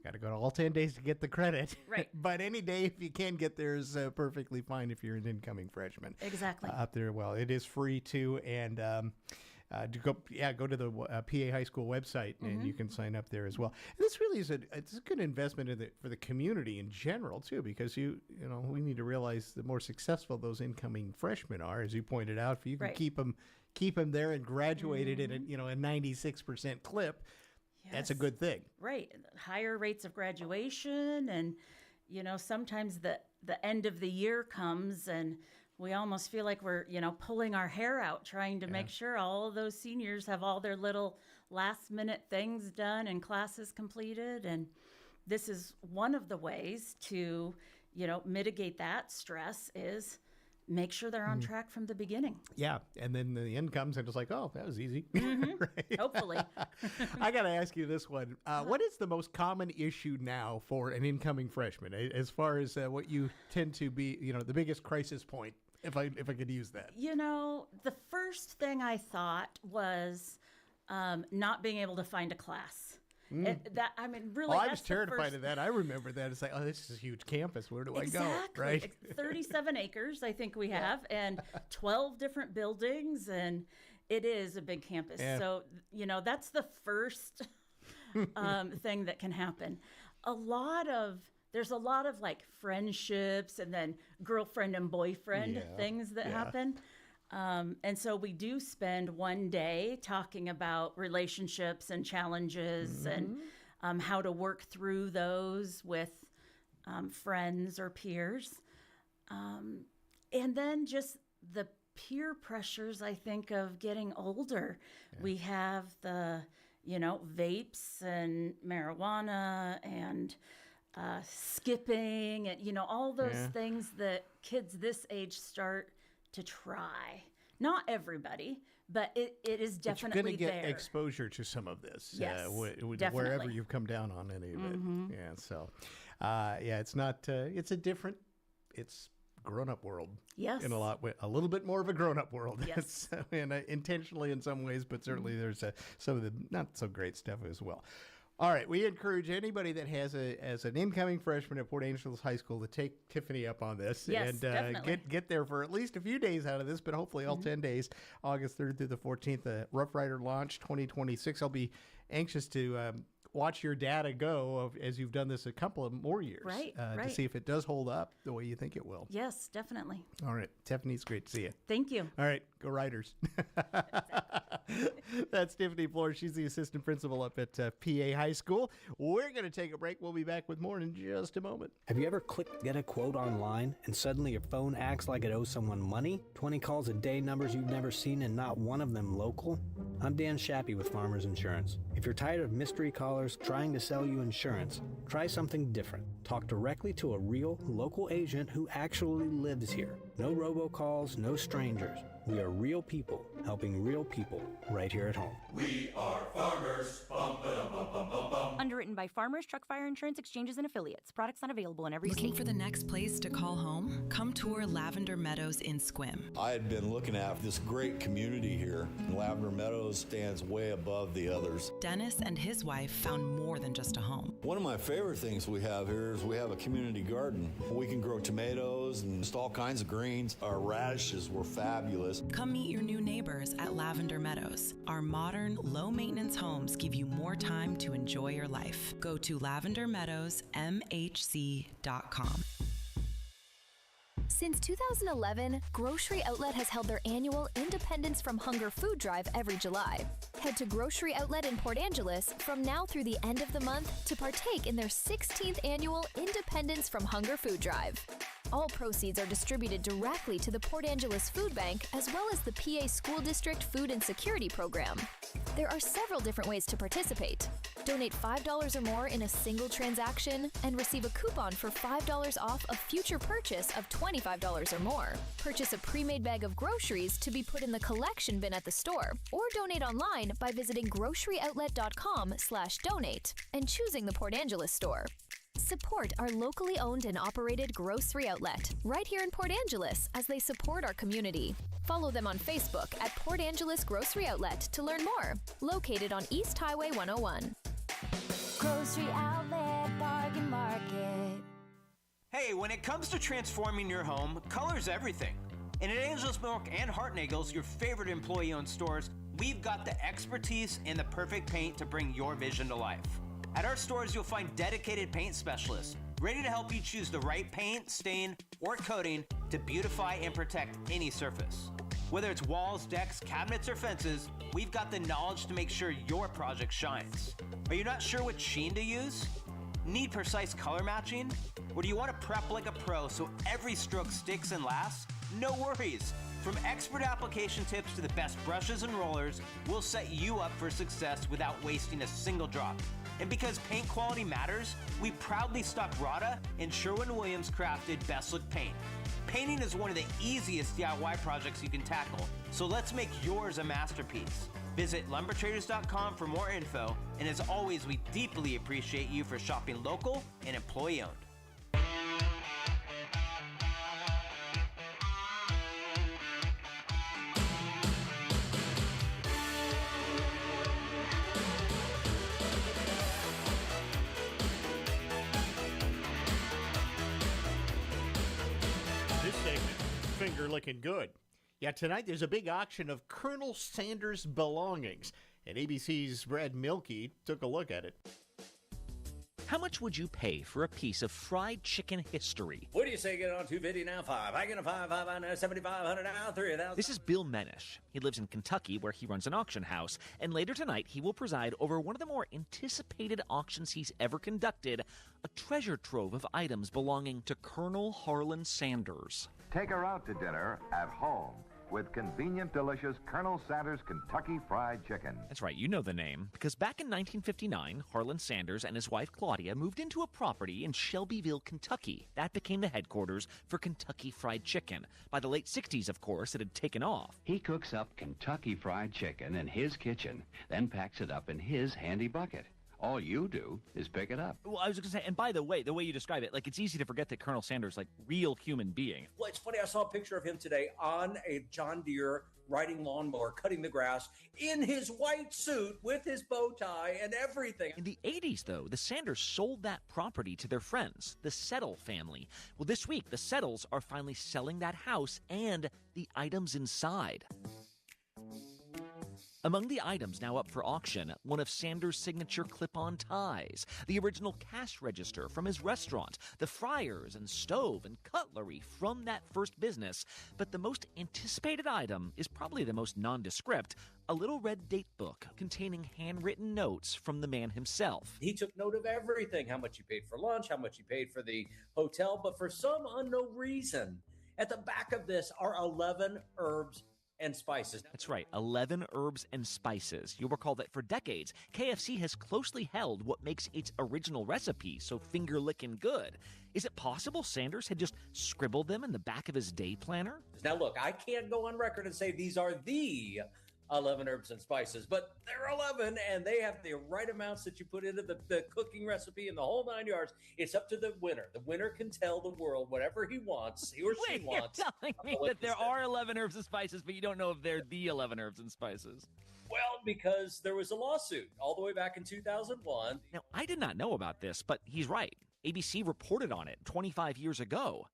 Got to go to all 10 days to get the credit. Right. But any day if you can get there is perfectly fine if you're an incoming freshman. Exactly. Up there, well, it is free too, and go to the PA High School website, and you can sign up there as well. And this really is it's a good investment for the community in general too, because we need to realize the more successful those incoming freshmen are, as you pointed out. If you can keep them there and graduated at a 96% clip, that's a good thing. Right, higher rates of graduation, and sometimes the end of the year comes and we almost feel like we're, pulling our hair out trying to make sure all of those seniors have all their little last minute things done and classes completed. And this is one of the ways to, mitigate that stress is make sure they're on track from the beginning. Yeah. And then the end comes and it's like, oh, that was easy. Right? Hopefully. I got to ask you this one. What is the most common issue now for an incoming freshman as far as what you tend to be, the biggest crisis point? If I could use that. The first thing I thought was not being able to find a class. Really, I was terrified of that. I remember that. It's like, oh, this is a huge campus. Where do I go? Right? 37 acres, I think we have, and 12 different buildings, and it is a big campus. Yeah. So, that's the first thing that can happen. There's a lot of like friendships and then girlfriend and boyfriend things that happen. And so we do spend one day talking about relationships and challenges and how to work through those with friends or peers. And then just the peer pressures, I think, of getting older. Yeah. We have the, vapes and marijuana and skipping and, all those things that kids this age start to try. Not everybody, but it is definitely there. You're going to get there. Exposure to some of this, yes, wherever you've come down on any of it. Yeah, so, it's not, it's grown-up world. Yes. In a little bit more of a grown-up world. Yes. And intentionally in some ways, but certainly there's some of the not so great stuff as well. All right, we encourage anybody that has as an incoming freshman at Port Angeles High School to take Tiffany up on this and get there for at least a few days out of this, but hopefully all 10 days, August 3rd through the 14th, Rough Rider launch 2026. I'll be anxious to watch your data go as you've done this a couple of more years, to see if it does hold up the way you think it will. Yes, definitely. All right, Tiffany, it's great to see you. Thank you. All right, go Riders. That's Tiffany Flores. She's the assistant principal up at PA High School. We're going to take a break. We'll be back with more in just a moment. Have you ever clicked get a quote online and suddenly your phone acts like it owes someone money? 20 calls a day, numbers you've never seen, and not one of them local? I'm Dan Shappy with Farmers Insurance. If you're tired of mystery callers trying to sell you insurance, try something different. Talk directly to a real local agent who actually lives here. No robocalls, no strangers. We are real people helping real people right here at home. We are farmers. Bum, ba-dum, bum, bum, bum, bum. Underwritten by Farmers Truck Fire Insurance Exchanges and Affiliates. Products not available in every state. Looking for the next place to call home? Come tour Lavender Meadows in Sequim. I had been looking at this great community here. Lavender Meadows stands way above the others. Dennis and his wife found more than just a home. One of my favorite things we have here is we have a community garden. We can grow tomatoes and just all kinds of greens. Our radishes were fabulous. Come meet your new neighbors at Lavender Meadows. Our modern, low-maintenance homes give you more time to enjoy your life. Go to lavendermeadowsmhc.com. Since 2011, Grocery Outlet has held their annual Independence from Hunger food drive every July. Head to Grocery Outlet in Port Angeles from now through the end of the month to partake in their 16th annual Independence from Hunger food drive. All proceeds are distributed directly to the Port Angeles Food Bank as well as the PA School District Food and Security Program. There are several different ways to participate. Donate $5 or more in a single transaction and receive a coupon for $5 off a future purchase of $25 or more. Purchase a pre-made bag of groceries to be put in the collection bin at the store, or donate online by visiting groceryoutlet.com/donate and choosing the Port Angeles store. Support our locally owned and operated grocery outlet right here in Port Angeles as they support our community. Follow them on Facebook at Port Angeles Grocery Outlet to learn more. Located on East Highway 101. Grocery Outlet Bargain Market. Hey, when it comes to transforming your home, color's everything. And at Angel's Milk and Hartnagel's, your favorite employee-owned stores, we've got the expertise and the perfect paint to bring your vision to life. At our stores, you'll find dedicated paint specialists ready to help you choose the right paint, stain, or coating to beautify and protect any surface. Whether it's walls, decks, cabinets, or fences, we've got the knowledge to make sure your project shines. Are you not sure what sheen to use? Need precise color matching? Or do you want to prep like a pro so every stroke sticks and lasts? No worries. From expert application tips to the best brushes and rollers, we'll set you up for success without wasting a single drop. And because paint quality matters, we proudly stock Rada and Sherwin-Williams crafted Best Look paint. Painting is one of the easiest DIY projects you can tackle, so let's make yours a masterpiece. Visit lumbertraders.com for more info, and as always, we deeply appreciate you for shopping local and employee-owned. finger looking good. Yeah, tonight there's a big auction of Colonel Sanders' belongings, and ABC's Brad Milkey took a look at it. How much would you pay for a piece of fried chicken history? What do you say? Get on 250 now, 5. I get a 5, 7,500 now, 3,000. This is Bill Menish. He lives in Kentucky, where he runs an auction house, and later tonight he will preside over one of the more anticipated auctions he's ever conducted, a treasure trove of items belonging to Colonel Harlan Sanders. Take her out to dinner at home with convenient, delicious Colonel Sanders Kentucky Fried Chicken. That's right, you know the name, because back in 1959, Harlan Sanders and his wife Claudia moved into a property in Shelbyville, Kentucky. That became the headquarters for Kentucky Fried Chicken. By the late 60s, of course, it had taken off. He cooks up Kentucky Fried Chicken in his kitchen, then packs it up in his handy bucket. All you do is pick it up. Well, I was going to say, and by the way you describe it, like, it's easy to forget that Colonel Sanders, like, real human being. Well, it's funny, I saw a picture of him today on a John Deere riding lawnmower, cutting the grass, in his white suit with his bow tie and everything. In the 80s, though, the Sanders sold that property to their friends, the Settle family. Well, this week, the Settles are finally selling that house and the items inside. Among the items now up for auction, one of Sanders' signature clip-on ties, the original cash register from his restaurant, the fryers and stove and cutlery from that first business. But the most anticipated item is probably the most nondescript, a little red date book containing handwritten notes from the man himself. He took note of everything, how much he paid for lunch, how much he paid for the hotel, but for some unknown reason, at the back of this are 11 herbs and spices. That's right, 11 herbs and spices. You'll recall that for decades, KFC has closely held what makes its original recipe so finger-licking good. Is it possible Sanders had just scribbled them in the back of his day planner? Now look, I can't go on record and say these are the 11 herbs and spices, but they're 11 and they have the right amounts that you put into the cooking recipe and the whole 9 yards. It's up to the winner. The winner can tell the world whatever he wants, he or she wants. You're telling me that there are 11 herbs and spices, but you don't know if they're the 11 herbs and spices. Well, because there was a lawsuit all the way back in 2001. Now, I did not know about this, but he's right. ABC reported on it 25 years ago.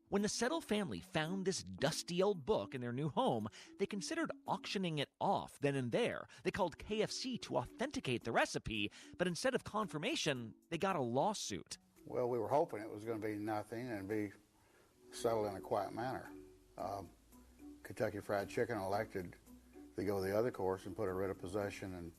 When the Settle family found this dusty old book in their new home, they considered auctioning it off then and there. They called KFC to authenticate the recipe, but instead of confirmation, they got a lawsuit. Well, we were hoping it was going to be nothing and be settled in a quiet manner. Kentucky Fried Chicken elected to go the other course and put a writ of possession and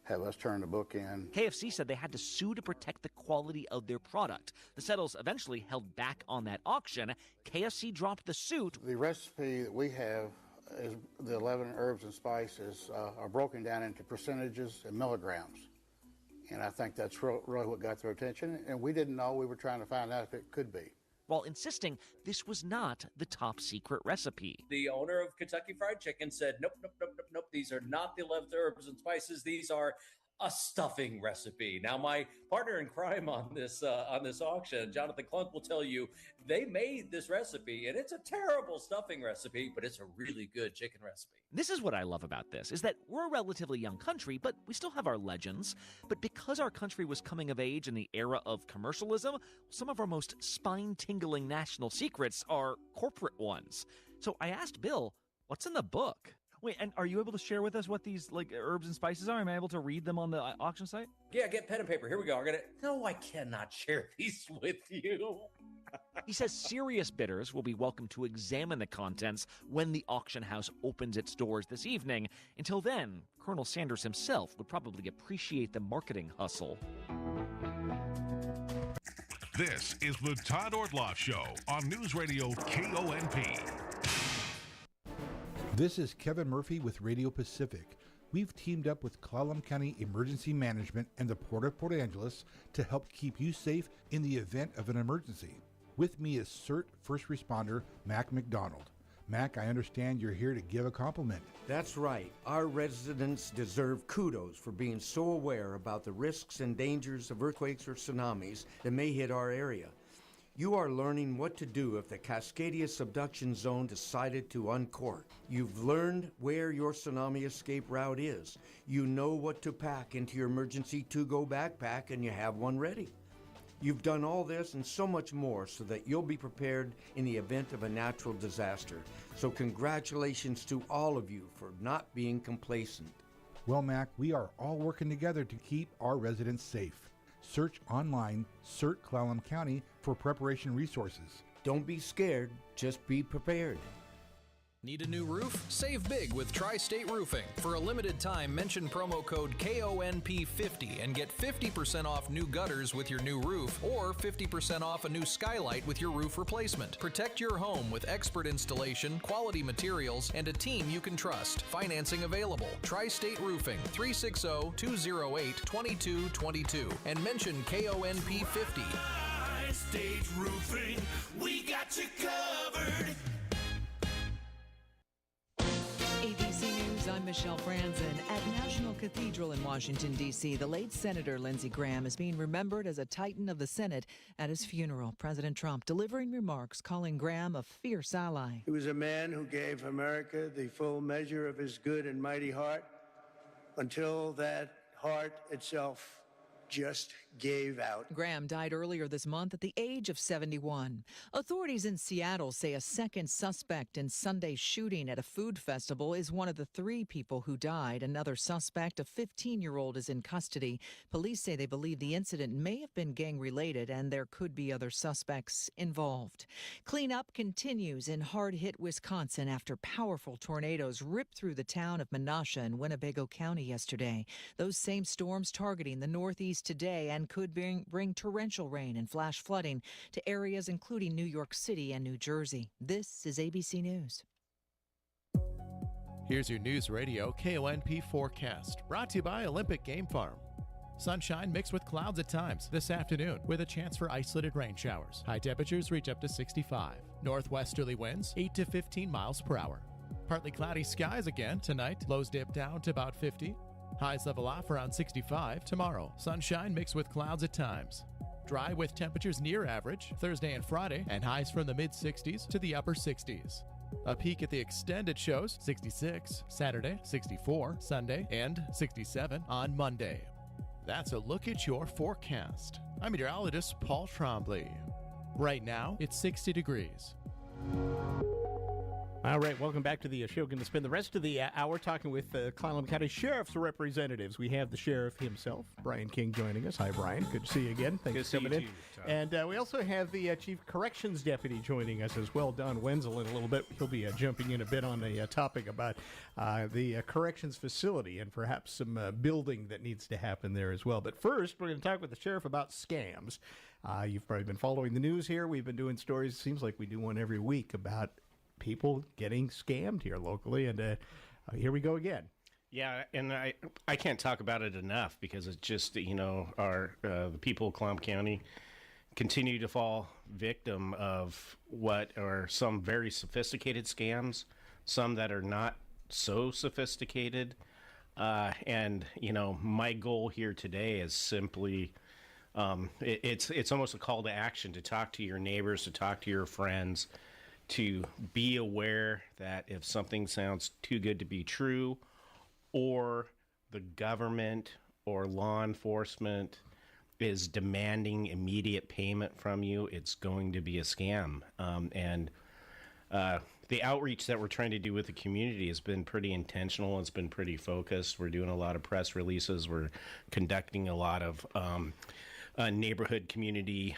have us turn the book in. KFC said they had to sue to protect the quality of their product. The Settles eventually held back on that auction. KFC dropped the suit. The recipe that we have is the 11 herbs and spices are broken down into percentages and milligrams. And I think that's really what got their attention. And we didn't know. We were trying to find out if it could be, while insisting this was not the top secret recipe. The owner of Kentucky Fried Chicken said, nope. These are not the 11 herbs and spices. These are a stuffing recipe. Now, my partner in crime on this auction, Jonathan Konp, will tell you they made this recipe, and it's a terrible stuffing recipe, but it's a really good chicken recipe. This is what I love about this, is that we're a relatively young country, but we still have our legends. But because our country was coming of age in the era of commercialism, some of our most spine-tingling national secrets are corporate ones. So I asked Bill, what's in the book? Wait, and are you able to share with us what these herbs and spices are? Am I able to read them on the auction site? Yeah, get pen and paper. Here we go. No, I cannot share these with you. He says serious bidders will be welcome to examine the contents when the auction house opens its doors this evening. Until then, Colonel Sanders himself would probably appreciate the marketing hustle. This is the Todd Ortloff Show on News Radio KONP. This is Kevin Murphy with Radio Pacific. We've teamed up with Clallam County Emergency Management and the Port of Port Angeles to help keep you safe in the event of an emergency. With me is CERT First Responder Mac McDonald. Mac, I understand you're here to give a compliment. That's right. Our residents deserve kudos for being so aware about the risks and dangers of earthquakes or tsunamis that may hit our area. You are learning what to do if the Cascadia subduction zone decided to uncork. You've learned where your tsunami escape route is. You know what to pack into your emergency to-go backpack, and you have one ready. You've done all this and so much more so that you'll be prepared in the event of a natural disaster. So congratulations to all of you for not being complacent. Well, Mac, we are all working together to keep our residents safe. Search online, CERT Clallam County for preparation resources. Don't be scared, just be prepared. Need a new roof? Save big with Tri-State Roofing. For a limited time, mention promo code KONP50 and get 50% off new gutters with your new roof or 50% off a new skylight with your roof replacement. Protect your home with expert installation, quality materials, and a team you can trust. Financing available. Tri-State Roofing, 360-208-2222 and mention KONP50. Tri-State Roofing, we got you covered. ABC News, I'm Michelle Franzen. At National Cathedral in Washington, D.C., the late Senator Lindsey Graham is being remembered as a titan of the Senate at his funeral. President Trump delivering remarks calling Graham a fierce ally. He was a man who gave America the full measure of his good and mighty heart until that heart itself just gave out. Graham died earlier this month at the age of 71. Authorities in Seattle say a second suspect in Sunday's shooting at a food festival is one of the 3 people who died. Another suspect, a 15-year-old, is in custody. Police say they believe the incident may have been gang-related and there could be other suspects involved. Cleanup continues in hard-hit Wisconsin after powerful tornadoes ripped through the town of Menasha in Winnebago County yesterday. Those same storms targeting the northeast today and could bring torrential rain and flash flooding to areas including New York City and New Jersey. This is ABC News. Here's your News Radio KONP forecast, brought to you by Olympic Game Farm. Sunshine mixed with clouds at times this afternoon with a chance for isolated rain showers. High temperatures reach up to 65. Northwesterly winds 8 to 15 miles per hour. Partly cloudy skies again tonight. Lows dip down to about 50. Highs level off around 65 tomorrow. Sunshine mixed with clouds at times. Dry with temperatures near average Thursday and Friday, and highs from the mid-60s to the upper 60s. A peek at the extended shows, 66 Saturday, 64 Sunday, and 67 on Monday. That's a look at your forecast. I'm meteorologist Paul Trombley. Right now, it's 60 degrees. All right, welcome back to the show. Going to spend the rest of the hour talking with Clallam County Sheriff's representatives. We have the sheriff himself, Brian King, joining us. Hi, Brian. Good to see you again. Thanks for coming in. And we also have the Chief Corrections Deputy joining us as well, Don Wenzel, in a little bit. He'll be jumping in a bit on a topic about the corrections facility and perhaps some building that needs to happen there as well. But first, we're going to talk with the sheriff about scams. You've probably been following the news here. We've been doing stories. It seems like we do one every week about people getting scammed here locally, and here we go again. Yeah, and I can't talk about it enough because it's just, our the people of Konp County continue to fall victim of what are some very sophisticated scams, some that are not so sophisticated, and my goal here today is simply it's almost a call to action to talk to your neighbors, to talk to your friends, to be aware that if something sounds too good to be true, or the government or law enforcement is demanding immediate payment from you, it's going to be a scam. And the outreach that we're trying to do with the community has been pretty intentional. It's been pretty focused. We're doing a lot of press releases. We're conducting a lot of neighborhood community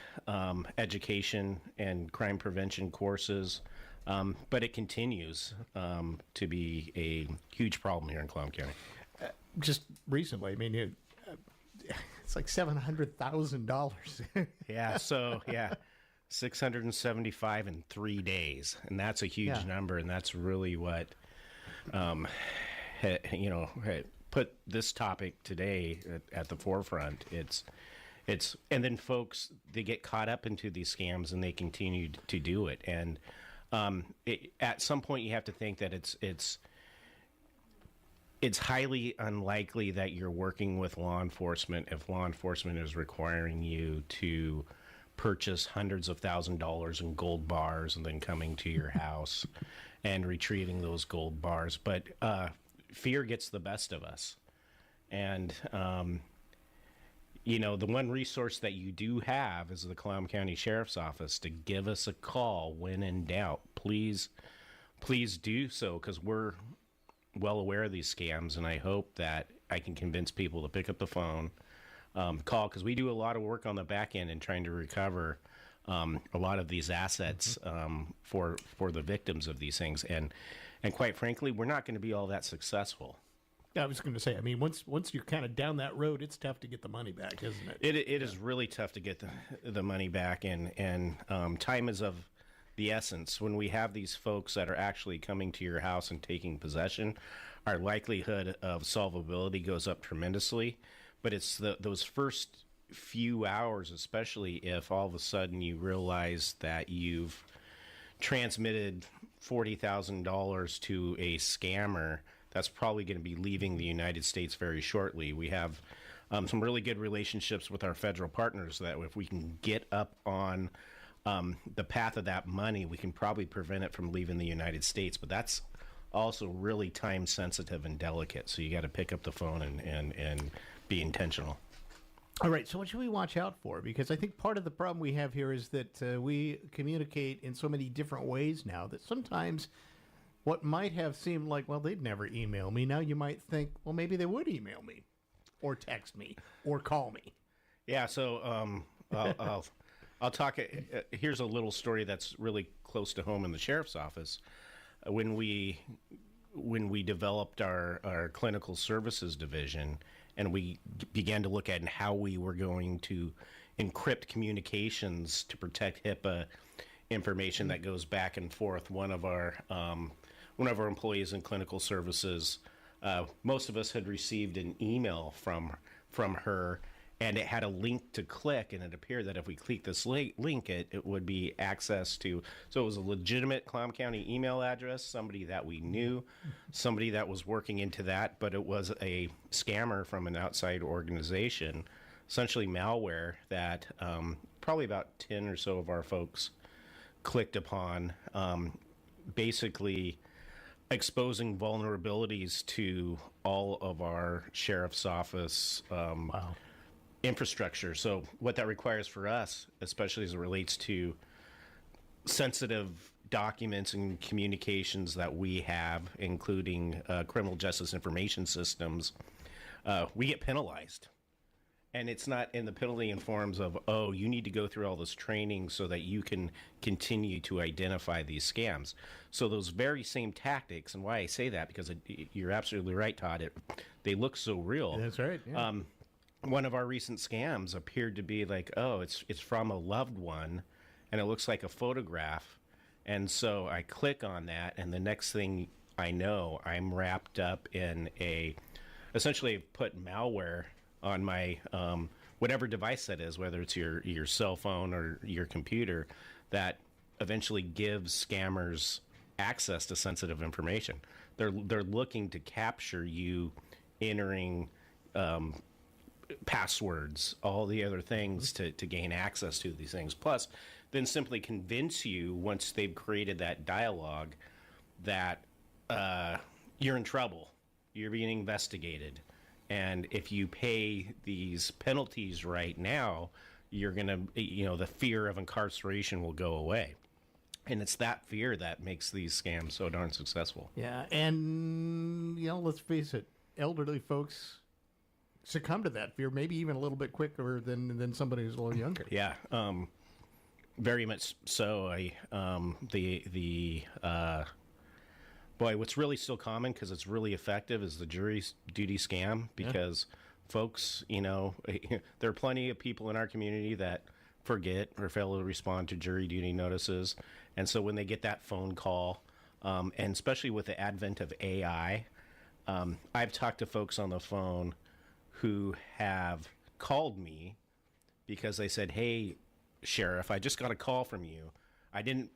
education and crime prevention courses, but it continues to be a huge problem here in Konp County. Just recently, I mean, it's like $700,000. Yeah, so yeah, 675 in 3 days, and that's a huge number, and that's really what put this topic today at the forefront. It's and then folks, they get caught up into these scams and they continue to do it. And at some point you have to think that it's highly unlikely that you're working with law enforcement if law enforcement is requiring you to purchase hundreds of $1,000s in gold bars and then coming to your house and retrieving those gold bars. But fear gets the best of us. And the one resource that you do have is the Clallam County Sheriff's Office to give us a call when in doubt. Please do so, because we're well aware of these scams, and I hope that I can convince people to pick up the phone, call, because we do a lot of work on the back end in trying to recover a lot of these assets for the victims of these things, and quite frankly, we're not going to be all that successful. I was going to say, I mean, once you're kind of down that road, it's tough to get the money back, isn't it? It is really tough to get the money back, and time is of the essence. When we have these folks that are actually coming to your house and taking possession, our likelihood of solvability goes up tremendously. But it's those first few hours, especially if all of a sudden you realize that you've transmitted $40,000 to a scammer that's probably going to be leaving the United States very shortly. We have some really good relationships with our federal partners that if we can get up on the path of that money, we can probably prevent it from leaving the United States. But that's also really time sensitive and delicate. So you got to pick up the phone and be intentional. All right, so what should we watch out for? Because I think part of the problem we have here is that we communicate in so many different ways now that sometimes what might have seemed like, well, they'd never email me. Now you might think, well, maybe they would email me or text me or call me. Yeah, so I'll talk. Here's a little story that's really close to home in the sheriff's office. When we developed our clinical services division, and we began to look at how we were going to encrypt communications to protect HIPAA information that goes back and forth. One of our employees in clinical services, most of us had received an email from her, and it had a link to click, and it appeared that if we click this link, it would be access to. So it was a legitimate Clallam County email address, somebody that we knew, somebody that was working into that, but it was a scammer from an outside organization, essentially malware that probably about 10 or so of our folks clicked upon, basically exposing vulnerabilities to all of our sheriff's office infrastructure. So what that requires for us, especially as it relates to sensitive documents and communications that we have, including criminal justice information systems, we get penalized. And it's not in the penalty in forms of, oh, you need to go through all this training so that you can continue to identify these scams. So those very same tactics, and why I say that, because you're absolutely right, Todd, they look so real. That's right. Yeah. One of our recent scams appeared to be like, oh, it's from a loved one, and it looks like a photograph. And so I click on that, and the next thing I know, I'm wrapped up in essentially put malware on my whatever device that is, whether it's your cell phone or your computer, that eventually gives scammers access to sensitive information. They're looking to capture you entering passwords, all the other things to gain access to these things. Plus, then simply convince you, once they've created that dialogue, that you're in trouble, you're being investigated. And if you pay these penalties right now, you're going to, the fear of incarceration will go away. And it's that fear that makes these scams so darn successful. Yeah, and, let's face it, elderly folks succumb to that fear, maybe even a little bit quicker than somebody who's a little younger. Yeah, very much so. Boy, what's really still common, because it's really effective, is the jury duty scam, because folks, there are plenty of people in our community that forget or fail to respond to jury duty notices. And so when they get that phone call, and especially with the advent of AI, I've talked to folks on the phone who have called me because they said, "Hey, Sheriff, I just got a call from you. I didn't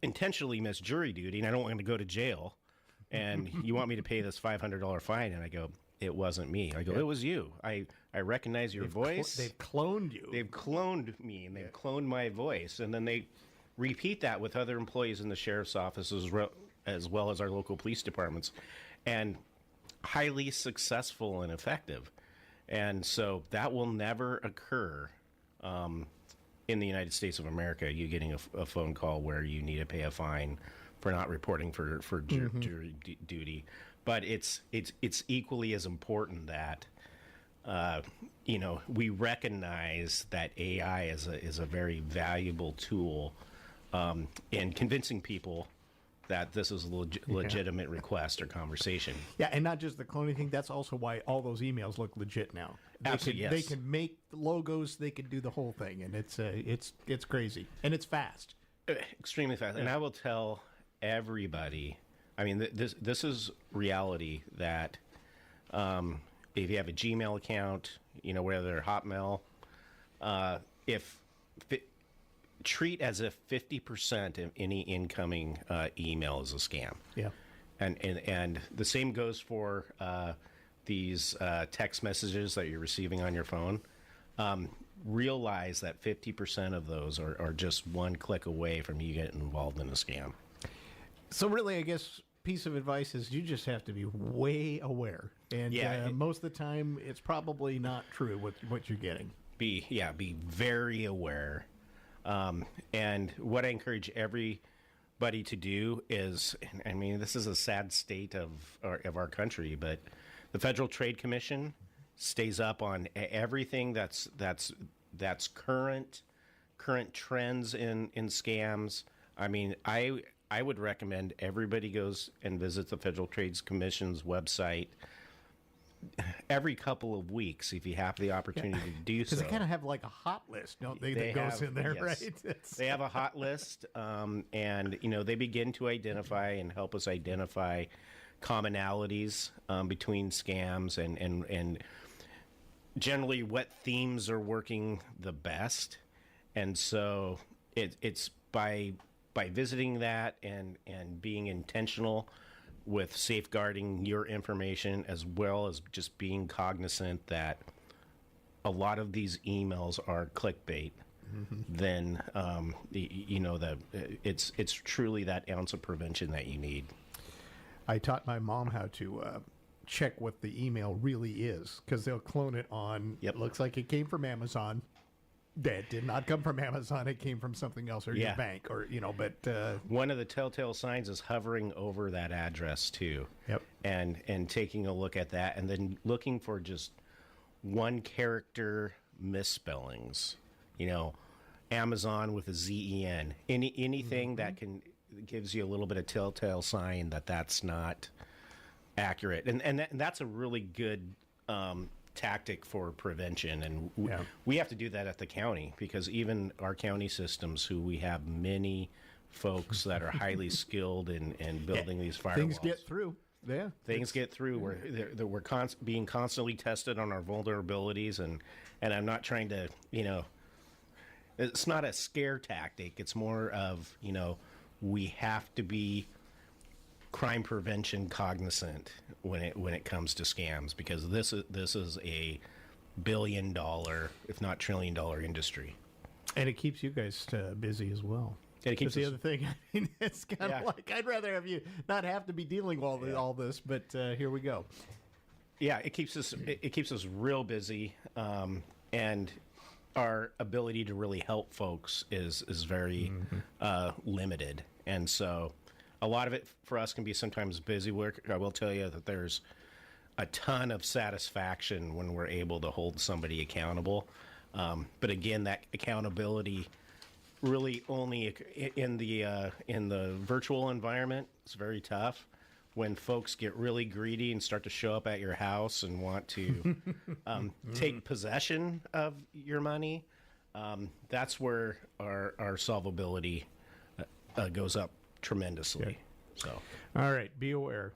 intentionally miss jury duty, and I don't want to go to jail, and you want me to pay this $500 fine?" And I go, "It wasn't me." I go, "It was you. I recognize your voice. They've cloned you. They've cloned me, and they've cloned my voice." And then they repeat that with other employees in the sheriff's office as well as our local police departments, and highly successful and effective. And so that will never occur in the United States of America, you getting a phone call where you need to pay a fine for not reporting for jury duty. But it's equally as important that we recognize that AI is a very valuable tool in convincing people that this is a legitimate request or conversation. Yeah, and not just the cloning thing. That's also why all those emails look legit now. Absolutely, yes. They can make logos. They can do the whole thing, and it's crazy, and it's fast, extremely fast. Yeah. And I will tell everybody. I mean, this is reality. That if you have a Gmail account, whether Hotmail, treat as if 50% of any incoming email is a scam. Yeah. And the same goes for these text messages that you're receiving on your phone. Realize that 50% of those are just one click away from you getting involved in a scam. So really, I guess, piece of advice is you just have to be way aware. And most of the time, it's probably not true what you're getting. Be very aware. And what I encourage everybody to do is, I mean, this is a sad state of our country, but the Federal Trade Commission stays up on everything that's current trends in scams. I mean, I would recommend everybody goes and visits the Federal Trade Commission's website every couple of weeks if you have the opportunity to do so. Because they kind of have like a hot list, don't they, that goes in there, yes. right? They have a hot list, and they begin to identify and help us identify commonalities between scams and generally what themes are working the best. And so it's by visiting that and being intentional with safeguarding your information, as well as just being cognizant that a lot of these emails are clickbait, then it's truly that ounce of prevention that you need. I taught my mom how to check what the email really is, because they'll clone it on. It looks like it came from Amazon. That did not come from Amazon. It came from something else, or your bank, or But one of the telltale signs is hovering over that address too. Yep. And taking a look at that, and then looking for just one character misspellings. Amazon with a ZEN. Anything that gives you a little bit of telltale sign that that's not accurate, and that's a really good tactic for prevention, and we have to do that at the county, because even our county systems, who we have many folks that are highly skilled in building these firewalls. Things get through. Yeah, things get through. We're being constantly tested on our vulnerabilities, and I'm not trying to, it's not a scare tactic. It's more of, we have to be crime prevention cognizant when it comes to scams, because this is a $1 billion, if not $1 trillion industry, and it keeps you guys busy as well. And it keeps the other thing. I mean, it's kind of like, I'd rather have you not have to be dealing with all this, but here we go. Yeah, it keeps us real busy, and our ability to really help folks is very limited, and so a lot of it for us can be sometimes busy work. I will tell you that there's a ton of satisfaction when we're able to hold somebody accountable. But again, that accountability really only in the virtual environment, it's very tough. When folks get really greedy and start to show up at your house and want to take possession of your money, that's where our solvability goes up tremendously. Okay. So, all right, be aware.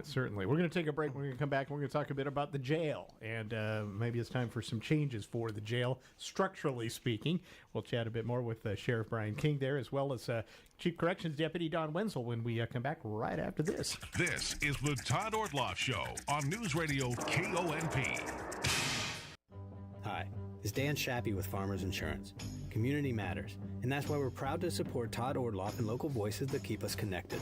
Certainly, we're going to take a break. We're going to come back and we're going to talk a bit about the jail, and maybe it's time for some changes for the jail, structurally speaking. We'll chat a bit more with Sheriff Brian King there, as well as Chief Corrections Deputy Don Wenzel, when we come back right after this. This is the Todd Ortloff Show on News Radio KONP. Hi, it's Dan Shappy with Farmers Insurance. Community matters, and that's why we're proud to support Todd Ortloff and local voices that keep us connected.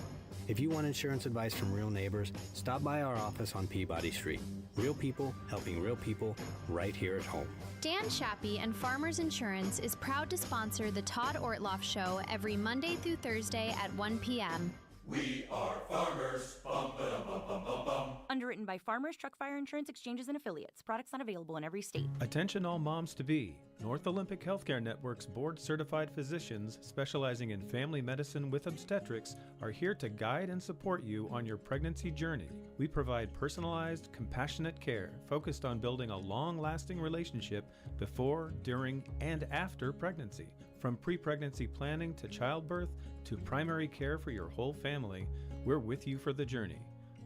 If you want insurance advice from real neighbors, stop by our office on Peabody Street. Real people helping real people right here at home. Dan Shappy and Farmers Insurance is proud to sponsor the Todd Ortloff Show every Monday through Thursday at 1 p.m. We are farmers. Bum, ba-dum, bum, bum, bum, bum. Underwritten by Farmers Truck Fire Insurance Exchanges and Affiliates. Products not available in every state. Attention all moms-to-be. North Olympic Healthcare Network's board-certified physicians specializing in family medicine with obstetrics are here to guide and support you on your pregnancy journey. We provide personalized, compassionate care focused on building a long-lasting relationship before, during, and after pregnancy. From pre-pregnancy planning to childbirth to primary care for your whole family, we're with you for the journey.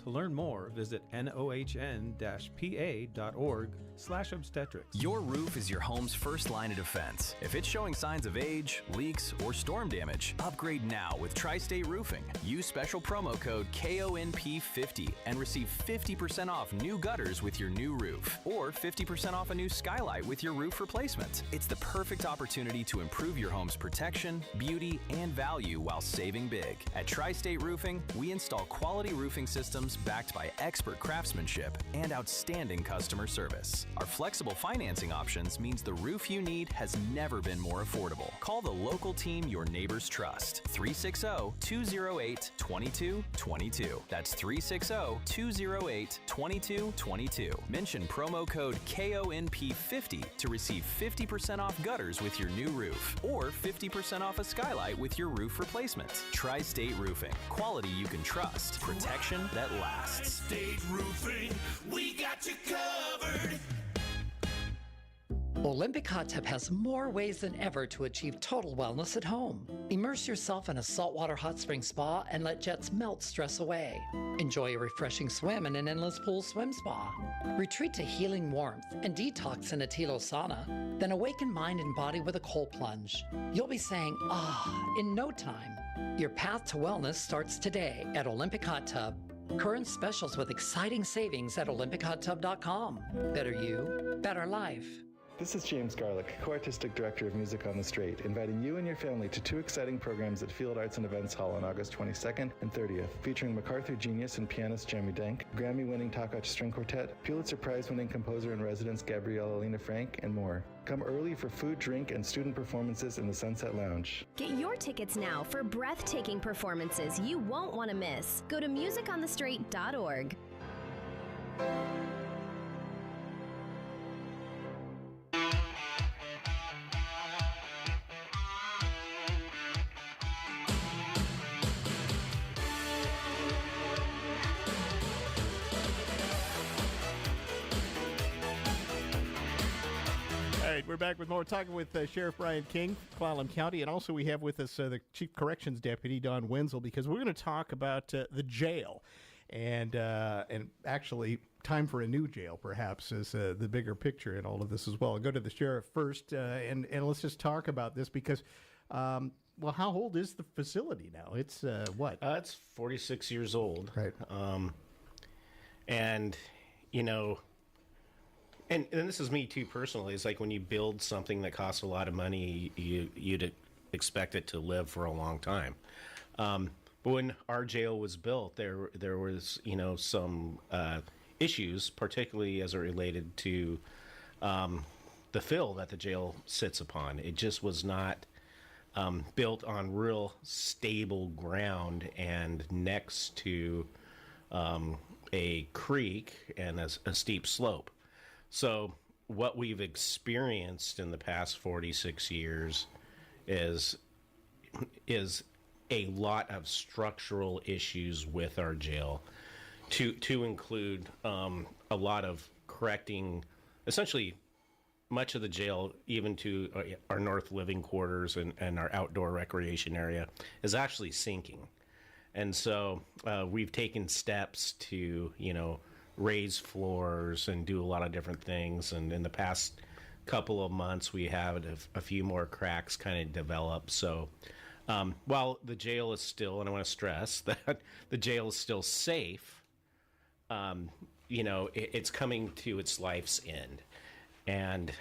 To learn more, visit nohn-pa.org/obstetrics. Your roof is your home's first line of defense. If it's showing signs of age, leaks, or storm damage, upgrade now with Tri-State Roofing. Use special promo code KONP50 and receive 50% off new gutters with your new roof, or 50% off a new skylight with your roof replacement. It's the perfect opportunity to improve your home's protection, beauty, and value while saving big. At Tri-State Roofing, we install quality roofing systems backed by expert craftsmanship and outstanding customer service. Our flexible financing options means the roof you need has never been more affordable. Call the local team your neighbors trust. 360-208-2222. That's 360-208-2222. Mention promo code KONP50 to receive 50% off gutters with your new roof, or 50% off a skylight with your roof replacement. Tri-State Roofing. Quality you can trust. Protection that lasts. State Roofing, we got you covered. Olympic Hot Tub has more ways than ever to achieve total wellness at home. Immerse yourself in a saltwater hot spring spa and let jets melt stress away. Enjoy a refreshing swim in an endless pool swim spa. Retreat to healing warmth and detox in a Tilo sauna. Then awaken mind and body with a cold plunge. You'll be saying, ah, in no time. Your path to wellness starts today at Olympic Hot Tub. Current specials with exciting savings at OlympicHotTub.com. Better you, better life. This is James Garlick, Co-Artistic Director of Music on the Straight, inviting you and your family to 2 exciting programs at Field Arts and Events Hall on August 22nd and 30th, featuring MacArthur genius and pianist Jeremy Denk, Grammy-winning Takach String Quartet, Pulitzer Prize-winning composer-in-residence Gabrielle Alina Frank, and more. Come early for food, drink, and student performances in the Sunset Lounge. Get your tickets now for breathtaking performances you won't want to miss. Go to musiconthestraight.org. We're back with more, talking with Sheriff Brian King, Clallam County, and also we have with us the Chief Corrections Deputy, Don Wenzel, because we're going to talk about the jail, and actually time for a new jail, perhaps, is the bigger picture in all of this as well. I'll go to the sheriff first, and let's just talk about this because, well, how old is the facility now? It's what? It's 46 years old. Right. And, you know, and this is me too personally. It's like when you build something that costs a lot of money, you'd expect it to live for a long time. But when our jail was built, there was, you know, some issues, particularly as it related to the fill that the jail sits upon. It just was not built on real stable ground and next to a creek and a steep slope. So what we've experienced in the past 46 years is a lot of structural issues with our jail, to include a lot of correcting, essentially much of the jail, even to our north living quarters and our outdoor recreation area, is actually sinking. And so we've taken steps to, you know, raise floors and do a lot of different things. And in the past couple of months, we had a few more cracks kind of develop. So while the jail is still, and I want to stress that the jail is still safe, you know, it's coming to its life's end. And,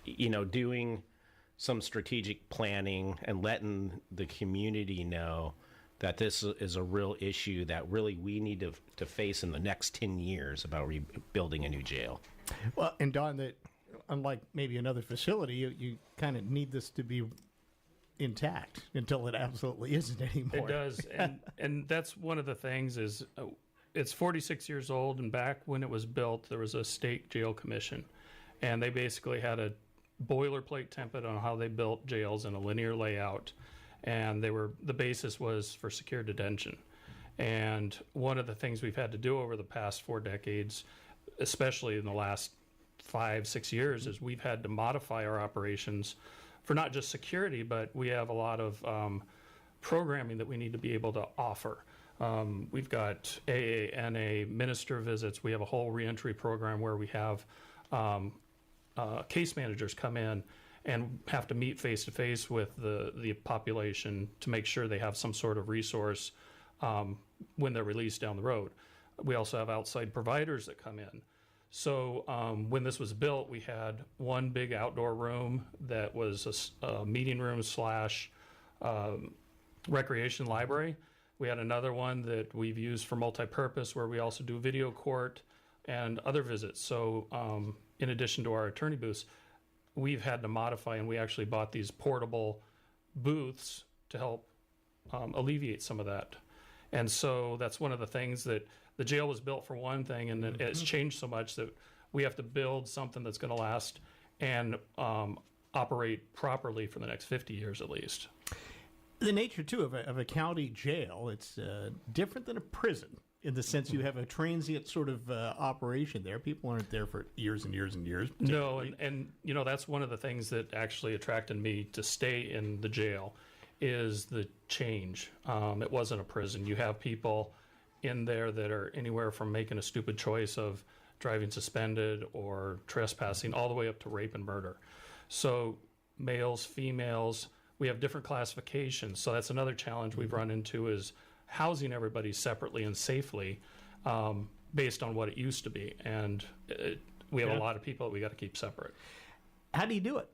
you know, doing some strategic planning and letting the community know that this is a real issue that really we need to face in the next 10 years about rebuilding a new jail. Well, and Don, that unlike maybe another facility, you kind of need this to be intact until it absolutely isn't anymore. It does, and that's one of the things is it's 46 years old, and back when it was built, there was a state jail commission, and they basically had a boilerplate template on how they built jails in a linear layout, and the basis was for secure detention. And one of the things we've had to do over the past 4 decades, especially in the last 5-6 years, is we've had to modify our operations for not just security, but we have a lot of programming that we need to be able to offer. We've got AA, NA, minister visits. We have a whole reentry program where we have case managers come in and have to meet face-to-face with the population to make sure they have some sort of resource when they're released down the road. We also have outside providers that come in. So when this was built, we had one big outdoor room that was a meeting room / recreation library. We had another one that we've used for multi-purpose where we also do video court and other visits. So in addition to our attorney booths, we've had to modify, and we actually bought these portable booths to help alleviate some of that. And so that's one of the things that the jail was built for one thing, and it's changed so much that we have to build something that's going to last and operate properly for the next 50 years at least. The nature, too, of a county jail, it's different than a prison in the sense you have a transient sort of operation there. People aren't there for years and years and years. No, and you know, that's one of the things that actually attracted me to stay in the jail is the change. It wasn't a prison. You have people in there that are anywhere from making a stupid choice of driving suspended or trespassing all the way up to rape and murder. So males, females, we have different classifications. So that's another challenge we've run into is housing everybody separately and safely based on what it used to be. And we have a lot of people that we got to keep separate. How do you do it?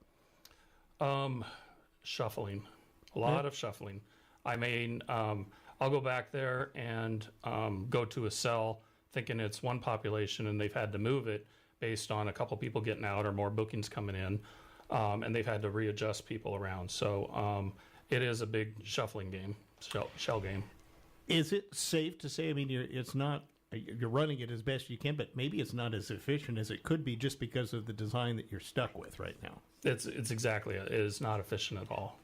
Shuffling. A lot of shuffling. I mean, I'll go back there and go to a cell thinking it's one population and they've had to move it based on a couple people getting out or more bookings coming in, and they've had to readjust people around. So it is a big shuffling game, shell game. Is it safe to say, I mean, you're running it as best you can, but maybe it's not as efficient as it could be just because of the design that you're stuck with right now? It's exactly it. It is not efficient at all.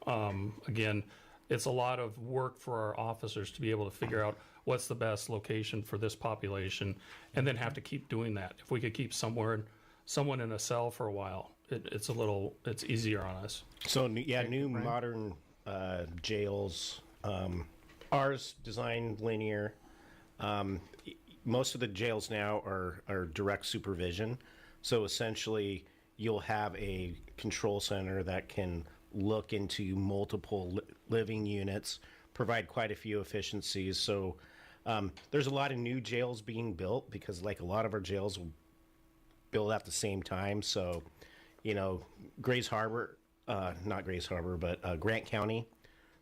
Again, it's a lot of work for our officers to be able to figure out what's the best location for this population and then have to keep doing that. If we could keep someone in a cell for a while, it's easier on us. So yeah, new modern jails, ours designed linear. Most of the jails now are direct supervision. So essentially you'll have a control center that can look into multiple living units, provide quite a few efficiencies. So there's a lot of new jails being built because like a lot of our jails will build at the same time. So, you know, Grant County,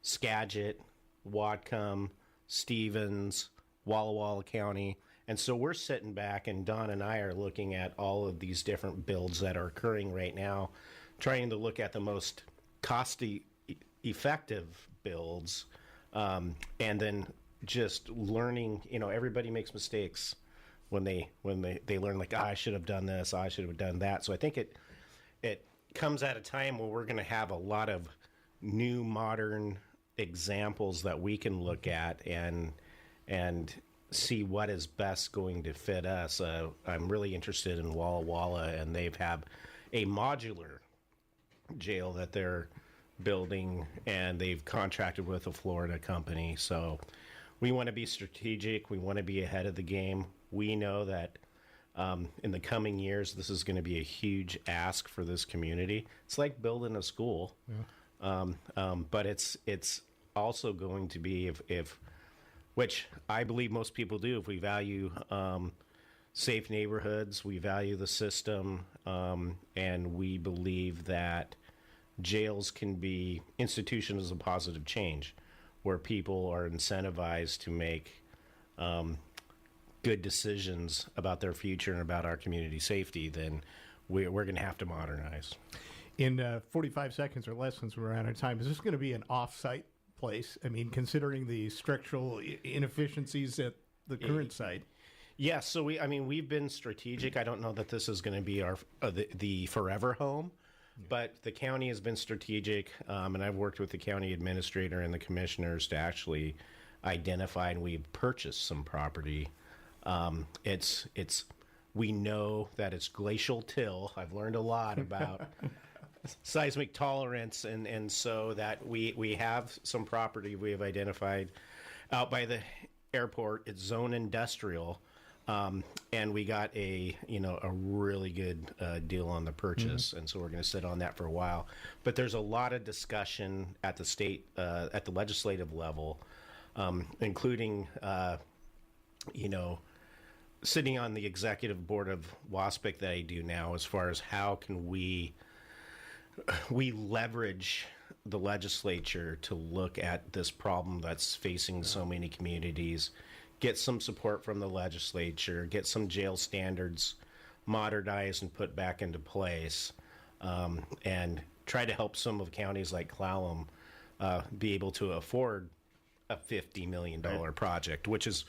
Skagit, Whatcom, Stevens, Walla Walla County. And so we're sitting back and Don and I are looking at all of these different builds that are occurring right now, trying to look at the most cost-effective builds, and then just learning. You know, everybody makes mistakes when they learn, like, I should have done this, I should have done that. So I think it comes at a time where we're going to have a lot of new modern examples that we can look at and see what is best going to fit us. I'm really interested in Walla Walla, and they have a modular jail that they're building, and they've contracted with a Florida company. So we want to be strategic. We want to be ahead of the game. We know that in the coming years, this is going to be a huge ask for this community. It's like building a school, but it's also going to be if which I believe most people do. If we value safe neighborhoods, we value the system, and we believe that jails can be institutions of positive change, where people are incentivized to make good decisions about their future and about our community safety, then we're going to have to modernize. In 45 seconds or less, since we're out of time, is this going to be an off-site place? I mean, considering the structural inefficiencies at the current site. Yes, so we've been strategic. I don't know that this is going to be our the forever home, but the county has been strategic, and I've worked with the county administrator and the commissioners to actually identify, and we've purchased some property. We know that it's glacial till. I've learned a lot about seismic tolerance, and so that we have some property we have identified out by the airport. It's zone industrial, and we got a really good deal on the purchase, and so we're going to sit on that for a while. But there's a lot of discussion at the state, at the legislative level, including sitting on the executive board of WASPIC that I do now, as far as how can we leverage the legislature to look at this problem that's facing so many communities, get some support from the legislature, get some jail standards modernized and put back into place, and try to help some of the counties like Clallam be able to afford a $50 million project, which is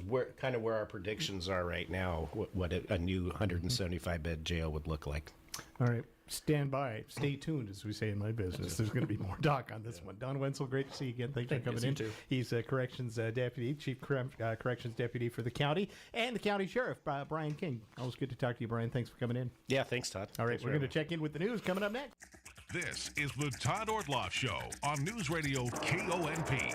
where our predictions are right now, what a new 175-bed jail would look like. All right. Stand by. Stay tuned, as we say in my business. There's going to be more talk on this one. Don Wenzel, great to see you again. Thanks for coming in. Too. He's Corrections Deputy, Chief Corrections Deputy for the county, and the County Sheriff, Brian King. Always good to talk to you, Brian. Thanks for coming in. Yeah, thanks, Todd. All right, we're going to check in with the news coming up next. This is the Todd Ortloff Show on News Radio KONP.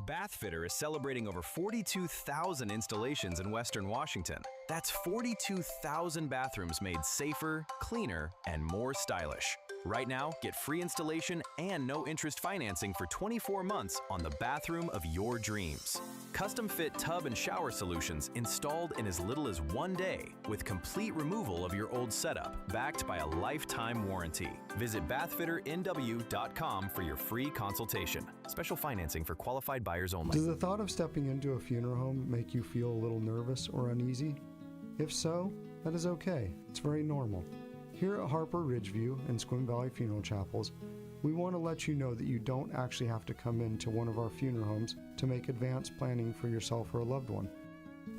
Bathfitter is celebrating over 42,000 installations in Western Washington. That's 42,000 bathrooms made safer, cleaner, and more stylish. Right now, get free installation and no interest financing for 24 months on the bathroom of your dreams. Custom fit tub and shower solutions installed in as little as 1 day with complete removal of your old setup, backed by a lifetime warranty. Visit bathfitternw.com for your free consultation. Special financing for qualified buyers only. Does the thought of stepping into a funeral home make you feel a little nervous or uneasy? If so, that is okay. It's very normal. Here at Harper Ridgeview and Squim Valley Funeral Chapels, we want to let you know that you don't actually have to come into one of our funeral homes to make advanced planning for yourself or a loved one.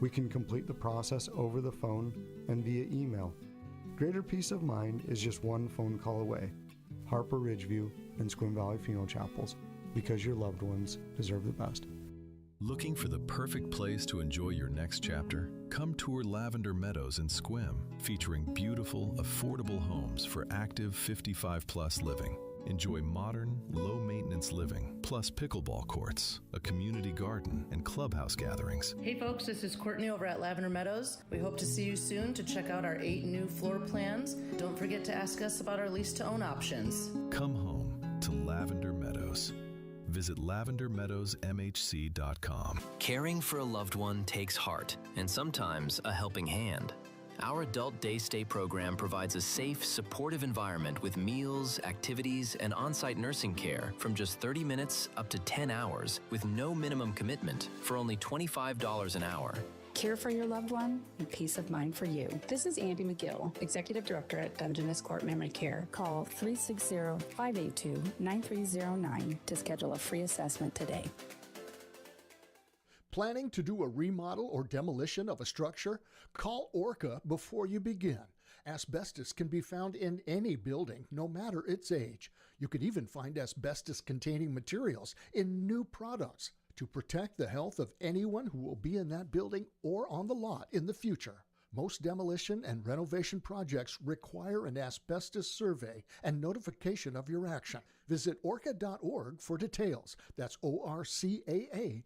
We can complete the process over the phone and via email. Greater peace of mind is just one phone call away. Harper Ridgeview and Squim Valley Funeral Chapels, because your loved ones deserve the best. Looking for the perfect place to enjoy your next chapter? Come tour Lavender Meadows in Squim, featuring beautiful, affordable homes for active 55-plus living. Enjoy modern, low-maintenance living, plus pickleball courts, a community garden, and clubhouse gatherings. Hey folks, this is Courtney over at Lavender Meadows. We hope to see you soon to check out our 8 new floor plans. Don't forget to ask us about our lease-to-own options. Come home to Lavender Meadows. Visit lavendermeadowsmhc.com. Caring for a loved one takes heart and sometimes a helping hand. Our Adult Day Stay program provides a safe, supportive environment with meals, activities, and on-site nursing care from just 30 minutes up to 10 hours with no minimum commitment for only $25 an hour. Care for your loved one and peace of mind for you. This is Andy McGill, Executive Director at Dungeness Court Memory Care. Call 360-582-9309 to schedule a free assessment today. Planning to do a remodel or demolition of a structure? Call Orca before you begin. Asbestos can be found in any building, no matter its age. You could even find asbestos-containing materials in new products to protect the health of anyone who will be in that building or on the lot in the future. Most demolition and renovation projects require an asbestos survey and notification of your action. Visit orca.org for details. That's ORCAA.org.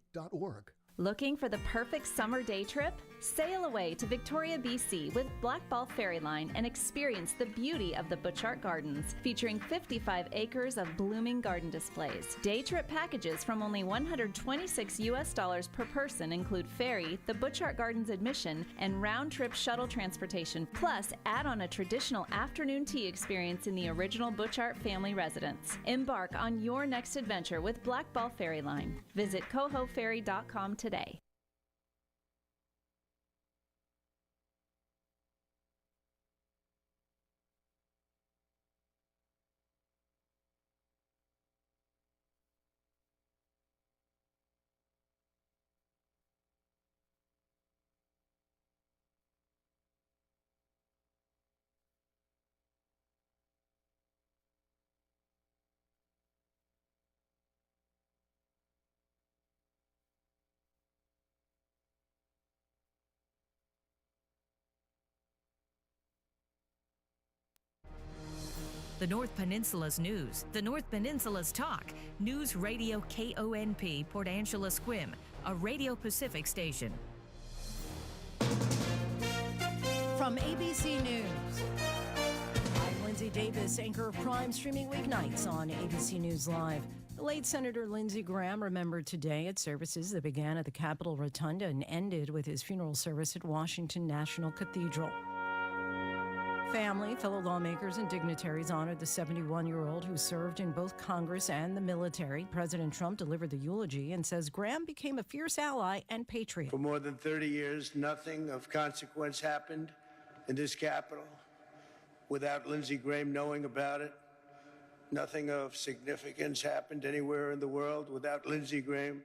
Looking for the perfect summer day trip? Sail away to Victoria, BC with Black Ball Ferry Line and experience the beauty of the Butchart Gardens, featuring 55 acres of blooming garden displays. Day trip packages from only $126 per person include ferry, the Butchart Gardens admission, and round-trip shuttle transportation. Plus, add on a traditional afternoon tea experience in the original Butchart family residence. Embark on your next adventure with Black Ball Ferry Line. Visit cohoferry.com today. The North Peninsula's news, the North Peninsula's talk. News Radio KONP, Port Angeles Squim, a Radio Pacific station. From ABC News, I'm Lindsay Davis, anchor of Prime, streaming weeknights on ABC News Live. The late Senator Lindsey Graham remembered today at services that began at the Capitol Rotunda and ended with his funeral service at Washington National Cathedral. Family, fellow lawmakers, and dignitaries honored the 71-year-old who served in both Congress and the military. President Trump delivered the eulogy and says Graham became a fierce ally and patriot. For more than 30 years, nothing of consequence happened in this Capitol without Lindsey Graham knowing about it. Nothing of significance happened anywhere in the world without Lindsey Graham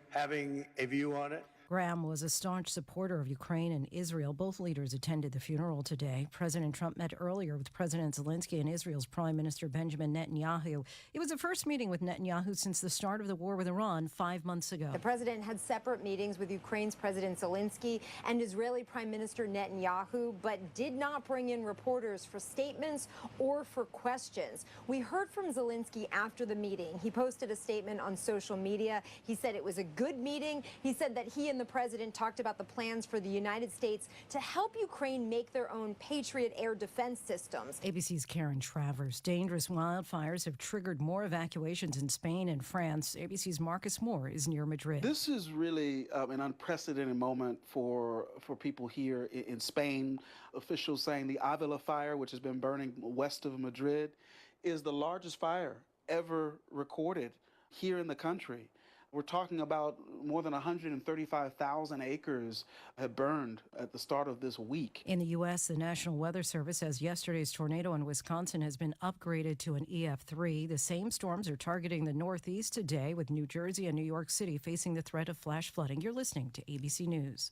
having a view on it. Graham was a staunch supporter of Ukraine and Israel. Both leaders attended the funeral today. President Trump met earlier with President Zelensky and Israel's Prime Minister Benjamin Netanyahu. It was the first meeting with Netanyahu since the start of the war with Iran 5 months ago. The president had separate meetings with Ukraine's President Zelensky and Israeli Prime Minister Netanyahu, but did not bring in reporters for statements or for questions. We heard from Zelensky after the meeting. He posted a statement on social media. He said it was a good meeting. He said that he and the president talked about the plans for the United States to help Ukraine make their own Patriot air defense systems. ABC's Karen Travers. Dangerous wildfires have triggered more evacuations in Spain and France. ABC's Marcus Moore is near Madrid. This is really an unprecedented moment for people here in Spain. Officials saying the Avila fire, which has been burning west of Madrid, is the largest fire ever recorded here in the country. We're talking about more than 135,000 acres have burned at the start of this week. In the U.S., the National Weather Service says yesterday's tornado in Wisconsin has been upgraded to an EF3. The same storms are targeting the Northeast today, with New Jersey and New York City facing the threat of flash flooding. You're listening to ABC News.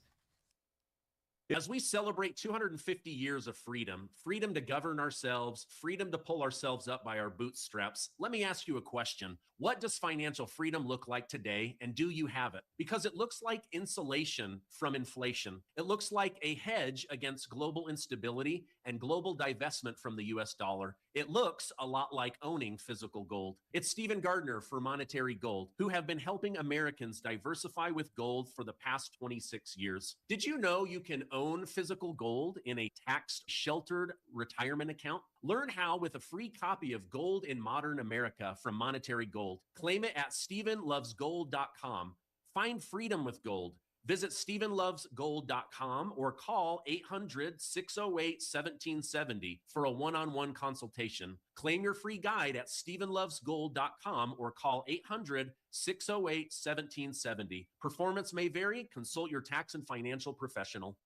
As we celebrate 250 years of freedom, freedom to govern ourselves, freedom to pull ourselves up by our bootstraps, let me ask you a question. What does financial freedom look like today, and do you have it? Because it looks like insulation from inflation. It looks like a hedge against global instability and global divestment from the US dollar. It looks a lot like owning physical gold. It's Stephen Gardner for Monetary Gold, who have been helping Americans diversify with gold for the past 26 years. Did you know you can own physical gold in a tax-sheltered retirement account? Learn how with a free copy of Gold in Modern America from Monetary Gold. Claim it at StephenLovesGold.com. Find freedom with gold. Visit StephenLovesGold.com or call 800-608-1770 for a one-on-one consultation. Claim your free guide at StephenLovesGold.com or call 800-608-1770. Performance may vary. Consult your tax and financial professional.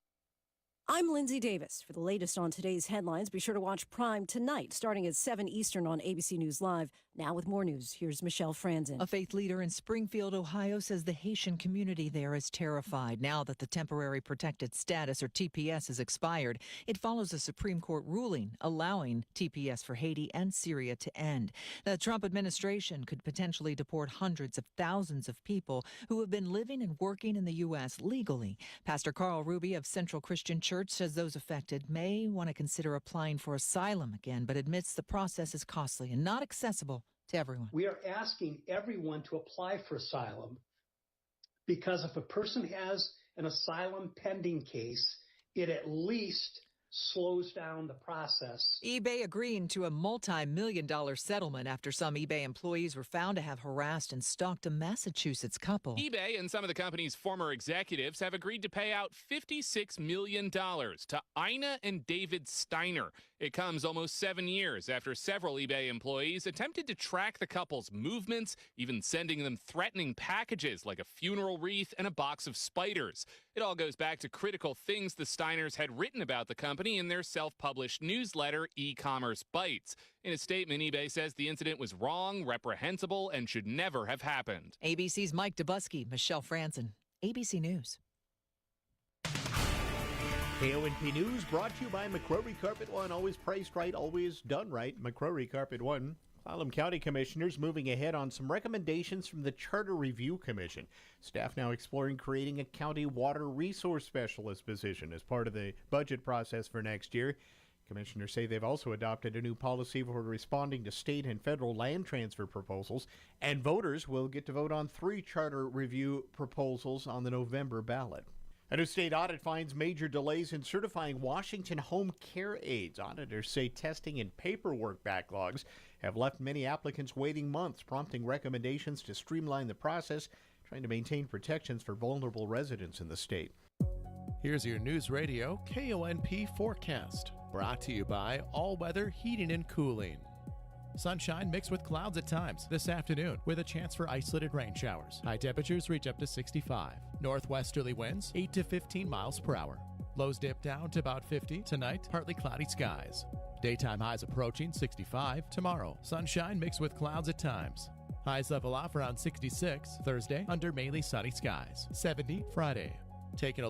I'm Lindsay Davis. For the latest on today's headlines, be sure to watch Prime tonight, starting at 7 Eastern on ABC News Live. Now with more news, here's Michelle Franzen. A faith leader in Springfield, Ohio, says the Haitian community there is terrified now that the Temporary Protected Status, or TPS, has expired. It follows a Supreme Court ruling allowing TPS for Haiti and Syria to end. The Trump administration could potentially deport hundreds of thousands of people who have been living and working in the U.S. legally. Pastor Carl Ruby of Central Christian Church says those affected may want to consider applying for asylum again, but admits the process is costly and not accessible to everyone. We are asking everyone to apply for asylum because if a person has an asylum pending case, it at least slows down the process. eBay agreeing to a multi-million-dollar settlement after some eBay employees were found to have harassed and stalked a Massachusetts couple. eBay and some of the company's former executives have agreed to pay out $56 million to Ina and David Steiner. It comes almost 7 years after several eBay employees attempted to track the couple's movements, even sending them threatening packages like a funeral wreath and a box of spiders. It all goes back to critical things the Steiners had written about the company in their self-published newsletter, E-Commerce Bites. In a statement, eBay says the incident was wrong, reprehensible, and should never have happened. ABC's Mike Dubusky, Michelle Franzen, ABC News. KONP News brought to you by McCrory Carpet One. Always priced right, always done right. McCrory Carpet One. Clallam County Commissioners moving ahead on some recommendations from the Charter Review Commission. Staff now exploring creating a county water resource specialist position as part of the budget process for next year. Commissioners say they've also adopted a new policy for responding to state and federal land transfer proposals, and voters will get to vote on 3 charter review proposals on the November ballot. A new state audit finds major delays in certifying Washington home care aides. Auditors say testing and paperwork backlogs have left many applicants waiting months, prompting recommendations to streamline the process, trying to maintain protections for vulnerable residents in the state. Here's your News Radio KONP forecast, brought to you by All Weather Heating and Cooling. Sunshine mixed with clouds at times this afternoon with a chance for isolated rain showers. High temperatures reach up to 65. Northwesterly winds 8 to 15 miles per hour. Lows dip down to about 50. Tonight, partly cloudy skies. Daytime highs approaching 65. Tomorrow, sunshine mixed with clouds at times. Highs level off around 66. Thursday, under mainly sunny skies. 70 Friday. Taking a look